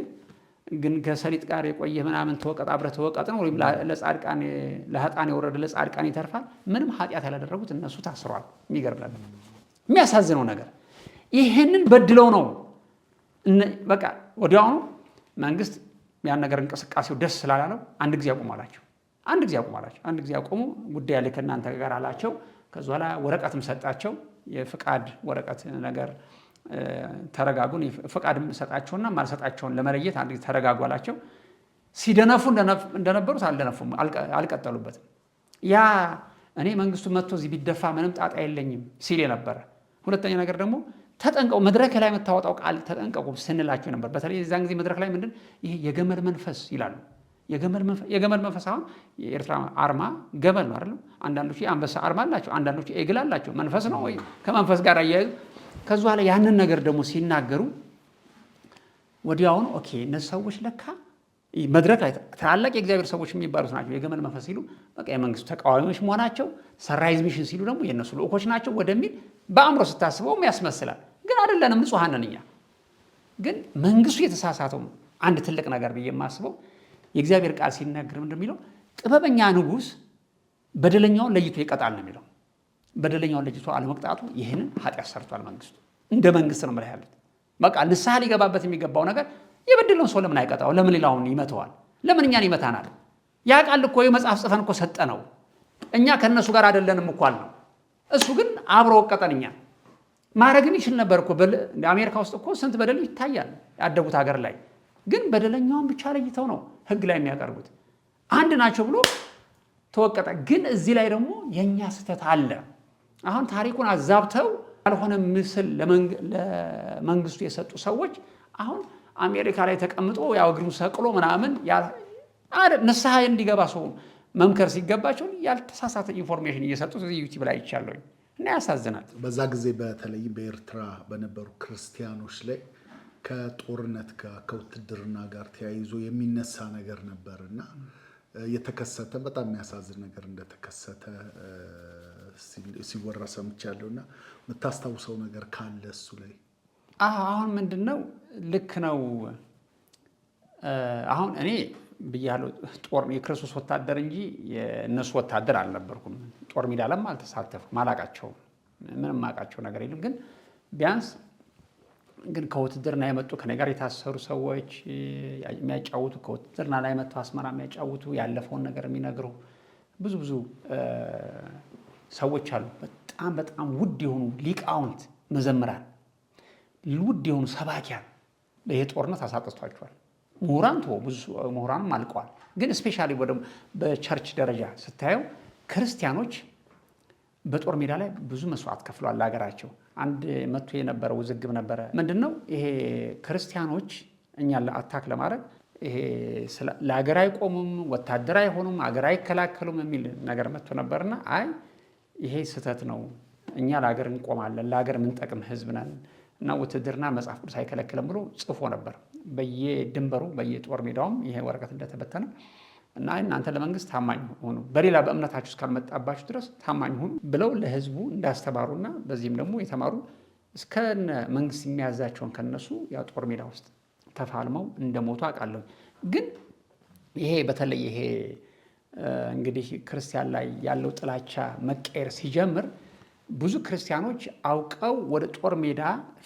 ከሰሊጥ ጋር የቆየ ምናምን ተወቀጥ አብረህ ተወቀጥ ነው ወይም ለጻድቃን ለኃጥአን የወረደ ለጻድቃን ይተርፋል። ምንም ኃጢአት ያላደረጉት እነሱ ታስረዋል። የሚገርም ነገር፣ የሚያሳዝነው ነገር ይሄንን በድለው ነው በቃ ወዲያውኑ መንግስት ያን ነገር እንቅስቃሴው ደስ ስላላለው አንድ ጊዜ አቁማላቸው። አንድ ጊዜ አቆሙ። ጉዳይ ያለ ከእናንተ ጋር አላቸው። ከዛ በኋላ ወረቀትም ሰጣቸው፣ የፍቃድ ወረቀት ነገር ተረጋጉን። ፍቃድ ሰጣቸውና ማልሰጣቸውን ለመለየት አንድ ጊዜ ተረጋጉ አላቸው። ሲደነፉ እንደነበሩት አልደነፉም፣ አልቀጠሉበትም። ያ እኔ መንግስቱ መጥቶ እዚህ ቢደፋ ምንም ጣጣ የለኝም ሲል የነበረ። ሁለተኛ ነገር ደግሞ ተጠንቀቁ፣ መድረክ ላይ የምታወጣው ቃል ተጠንቀቁ ስንላቸው ነበር። በተለይ የዛን ጊዜ መድረክ ላይ ምንድን ይሄ የገመል መንፈስ ይላሉ። የገመል መንፈስ አሁን የኤርትራ አርማ ገመል ነው አይደለም? አንዳንዶቹ የአንበሳ አርማ አላቸው፣ አንዳንዶቹ ኤግል አላቸው። መንፈስ ነው ወይ ከመንፈስ ጋር አያይዙ። ከዚ በኋላ ያንን ነገር ደግሞ ሲናገሩ ወዲያውኑ ኦኬ እነዚህ ሰዎች ለካ መድረክ ላይ ታላላቅ የእግዚአብሔር ሰዎች የሚባሉት ናቸው። የገመል መንፈስ ሲሉ በቃ የመንግስቱ ተቃዋሚዎች መሆናቸው፣ ሰራይዝ ሚሽን ሲሉ ደግሞ የእነሱ ልዑኮች ናቸው ወደሚል በአእምሮ ስታስበውም ያስመስላል። ግን አይደለንም፣ ንጹሐን ነን እኛ። ግን መንግስቱ የተሳሳተው አንድ ትልቅ ነገር ብዬ የማስበው የእግዚአብሔር ቃል ሲናገር እንደሚለው ጥበበኛ ንጉሥ በደለኛውን ለይቶ ይቀጣል ነው የሚለው። በደለኛውን ለይቶ አለመቅጣቱ ይህንን ኃጢአት ሰርቷል መንግስቱ። እንደ መንግስት ነው ማለት ያሉት። በቃ ንስሐ ሊገባበት የሚገባው ነገር የበደለውን ሰው ለምን አይቀጣው? ለምን ሌላውን ይመተዋል? ለምን እኛን ይመታናል? ያ ቃል እኮ የመጽሐፍ ጽፈን እኮ ሰጠ ነው። እኛ ከእነሱ ጋር አይደለንም እኮ አልነው። እሱ ግን አብሮ ወቀጠን። እኛ ማድረግም ይችል ነበር እኮ። አሜሪካ ውስጥ እኮ ስንት በደል ይታያል ያደጉት ሀገር ላይ። ግን በደለኛውን ብቻ ለይተው ነው ህግ ላይ የሚያቀርቡት። አንድ ናቸው ብሎ ተወቀጠ። ግን እዚህ ላይ ደግሞ የእኛ ስህተት አለ። አሁን ታሪኩን አዛብተው ያልሆነ ምስል ለመንግስቱ የሰጡ ሰዎች አሁን አሜሪካ ላይ ተቀምጦ ያው እግሩን ሰቅሎ ምናምን ንስሐ እንዲገባ ሰው መምከር ሲገባቸው ያልተሳሳተ ኢንፎርሜሽን እየሰጡት እዚህ ዩቲዩብ ላይ ይቻለኝ እና ያሳዝናል። በዛ ጊዜ በተለይም በኤርትራ በነበሩ ክርስቲያኖች ላይ ከጦርነት ጋር ከውትድርና ጋር ተያይዞ የሚነሳ ነገር ነበር እና የተከሰተ በጣም የሚያሳዝን ነገር እንደተከሰተ ሲወራ ሰምቻለሁ እና የምታስታውሰው ነገር ካለ እሱ ላይ? አሁን ምንድነው ልክ ነው። አሁን እኔ ብያለሁ ጦር የክርስቶስ ወታደር እንጂ የእነሱ ወታደር አልነበርኩም። ጦር ሜዳ ላይም አልተሳተፍኩም። አላቃቸውም፣ ምንም አውቃቸው ነገር የለም። ግን ቢያንስ ግን ከውትድርና የመጡ ከኔ ጋር የታሰሩ ሰዎች የሚያጫውቱ ከውትድርና ላይ መጥቶ አስመራ የሚያጫውቱ ያለፈውን ነገር የሚነግሩ ብዙ ሰዎች አሉ። በጣም በጣም ውድ የሆኑ ሊቃውንት መዘምራን፣ ውድ የሆኑ ሰባኪያን ይሄ ጦርነት አሳጥቷቸዋል። ምሁራን ብዙ ምሁራንም አልቀዋል። ግን ስፔሻሊ በቸርች ደረጃ ስታየው ክርስቲያኖች በጦር ሜዳ ላይ ብዙ መስዋዕት ከፍለዋል ለሀገራቸው። አንድ መጥቶ የነበረ ውዝግብ ነበረ። ምንድነው ይሄ ክርስቲያኖች እኛን ለአታክ ለማድረግ ይሄ ለሀገር አይቆሙም፣ ወታደር አይሆኑም፣ ሀገር አይከላከሉም የሚል ነገር መጥቶ ነበርና አይ ይሄ ስህተት ነው፣ እኛ ለሀገር እንቆማለን፣ ለሀገር የምንጠቅም ህዝብ ነን እና ውትድርና መጽሐፍ ቅዱስ አይከለክልም ብሎ ጽፎ ነበር። በየድንበሩ በየጦር ሜዳውም ይሄ ወረቀት እንደተበተነ እና እናንተ ለመንግስት ታማኝ ሁኑ፣ በሌላ በእምነታችሁ እስካልመጣባችሁ ድረስ ታማኝ ሁኑ ብለው ለህዝቡ እንዳስተማሩና በዚህም ደግሞ የተማሩ እስከነ መንግስት የሚያዛቸውን ከነሱ ያ ጦር ሜዳ ውስጥ ተፋልመው እንደሞቱ አውቃለሁ። ግን ይሄ በተለይ ይሄ እንግዲህ ክርስቲያን ላይ ያለው ጥላቻ መቀየር ሲጀምር ብዙ ክርስቲያኖች አውቀው ወደ ጦር ሜዳ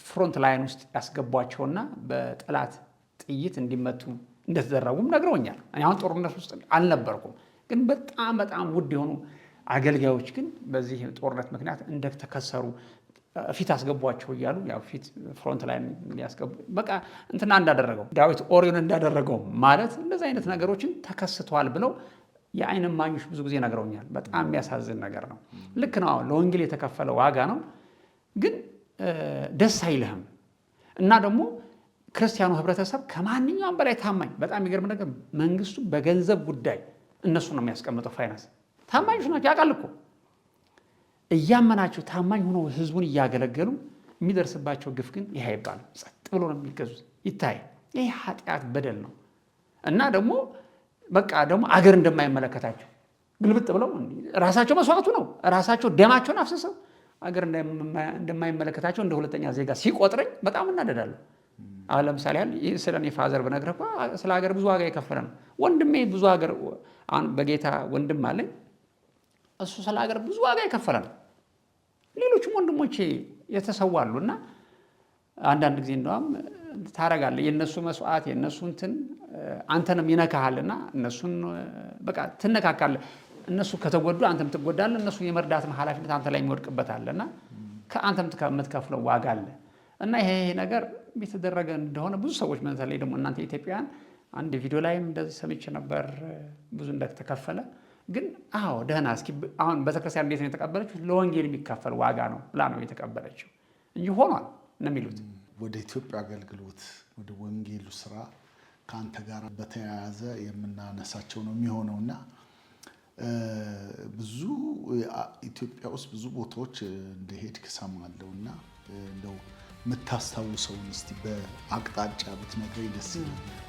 ፍሮንት ላይን ውስጥ ያስገቧቸውና በጠላት ጥይት እንዲመቱ እንደተደረጉም ነግረውኛል። እኔ አሁን ጦርነት ውስጥ አልነበርኩም፣ ግን በጣም በጣም ውድ የሆኑ አገልጋዮች ግን በዚህ ጦርነት ምክንያት እንደተከሰሩ ፊት አስገቧቸው እያሉ ያው ፊት ፍሮንት ላይን ሊያስገቡ በቃ እንትና እንዳደረገው ዳዊት ኦሪዮን እንዳደረገው ማለት እንደዚህ አይነት ነገሮችን ተከስተዋል ብለው የዓይን እማኞች ብዙ ጊዜ ነግረውኛል። በጣም የሚያሳዝን ነገር ነው። ልክ ነው፣ ለወንጌል የተከፈለ ዋጋ ነው፣ ግን ደስ አይልህም። እና ደግሞ ክርስቲያኑ ህብረተሰብ ከማንኛውም በላይ ታማኝ፣ በጣም የሚገርም ነገር መንግስቱ በገንዘብ ጉዳይ እነሱ ነው የሚያስቀምጠው ፋይናንስ። ታማኞች ናቸው፣ ያውቃል እኮ እያመናቸው ታማኝ ሆነው ህዝቡን እያገለገሉ የሚደርስባቸው ግፍ ግን ይህ አይባልም። ጸጥ ብሎ ነው የሚገዙት። ይታይ፣ ይህ ኃጢአት በደል ነው። እና ደግሞ በቃ ደግሞ አገር እንደማይመለከታቸው ግልብጥ ብለው ራሳቸው መስዋዕቱ ነው ራሳቸው ደማቸውን አፍስሰው አገር እንደማይመለከታቸው እንደ ሁለተኛ ዜጋ ሲቆጥረኝ በጣም እናደዳለሁ። አሁን ለምሳሌ ይህ ስለ እኔ ፋዘር ብነግርህ ስለ ሀገር ብዙ ዋጋ የከፈለ ነው። ወንድሜ ብዙ ሀገር አሁን በጌታ ወንድም አለኝ፣ እሱ ስለ ሀገር ብዙ ዋጋ የከፈለ ነው። ሌሎችም ወንድሞቼ የተሰዋሉ እና አንዳንድ ጊዜ እንደውም ታረጋለህ የእነሱ መስዋዕት የእነሱ እንትን አንተንም ይነካሃልና እነሱን በቃ ትነካካለህ። እነሱ ከተጎዱ አንተም ትጎዳለህ። እነሱን የመርዳት ኃላፊነት አንተ ላይ የሚወድቅበታልና ከአንተም የምትከፍለው ዋጋ አለ እና ይሄ ነገር የተደረገ እንደሆነ ብዙ ሰዎች በተለይ ደግሞ እናንተ ኢትዮጵያውያን አንድ ቪዲዮ ላይም እንደዚህ ሰምቼ ነበር ብዙ እንደተከፈለ። ግን አዎ ደህና እስኪ አሁን ቤተክርስቲያን እንዴት ነው የተቀበለችው? ለወንጌል የሚከፈል ዋጋ ነው ብላ ነው የተቀበለችው እንጂ ሆኗል ነው የሚሉት። ወደ ኢትዮጵያ አገልግሎት ወደ ወንጌሉ ስራ ከአንተ ጋር በተያያዘ የምናነሳቸው ነው የሚሆነውና ብዙ ኢትዮጵያ ውስጥ ብዙ ቦታዎች እንደሄድክ እሰማለሁና እንደው የምታስታውሰውን እስቲ በአቅጣጫ ብትነግረኝ ደስ ይለኛል።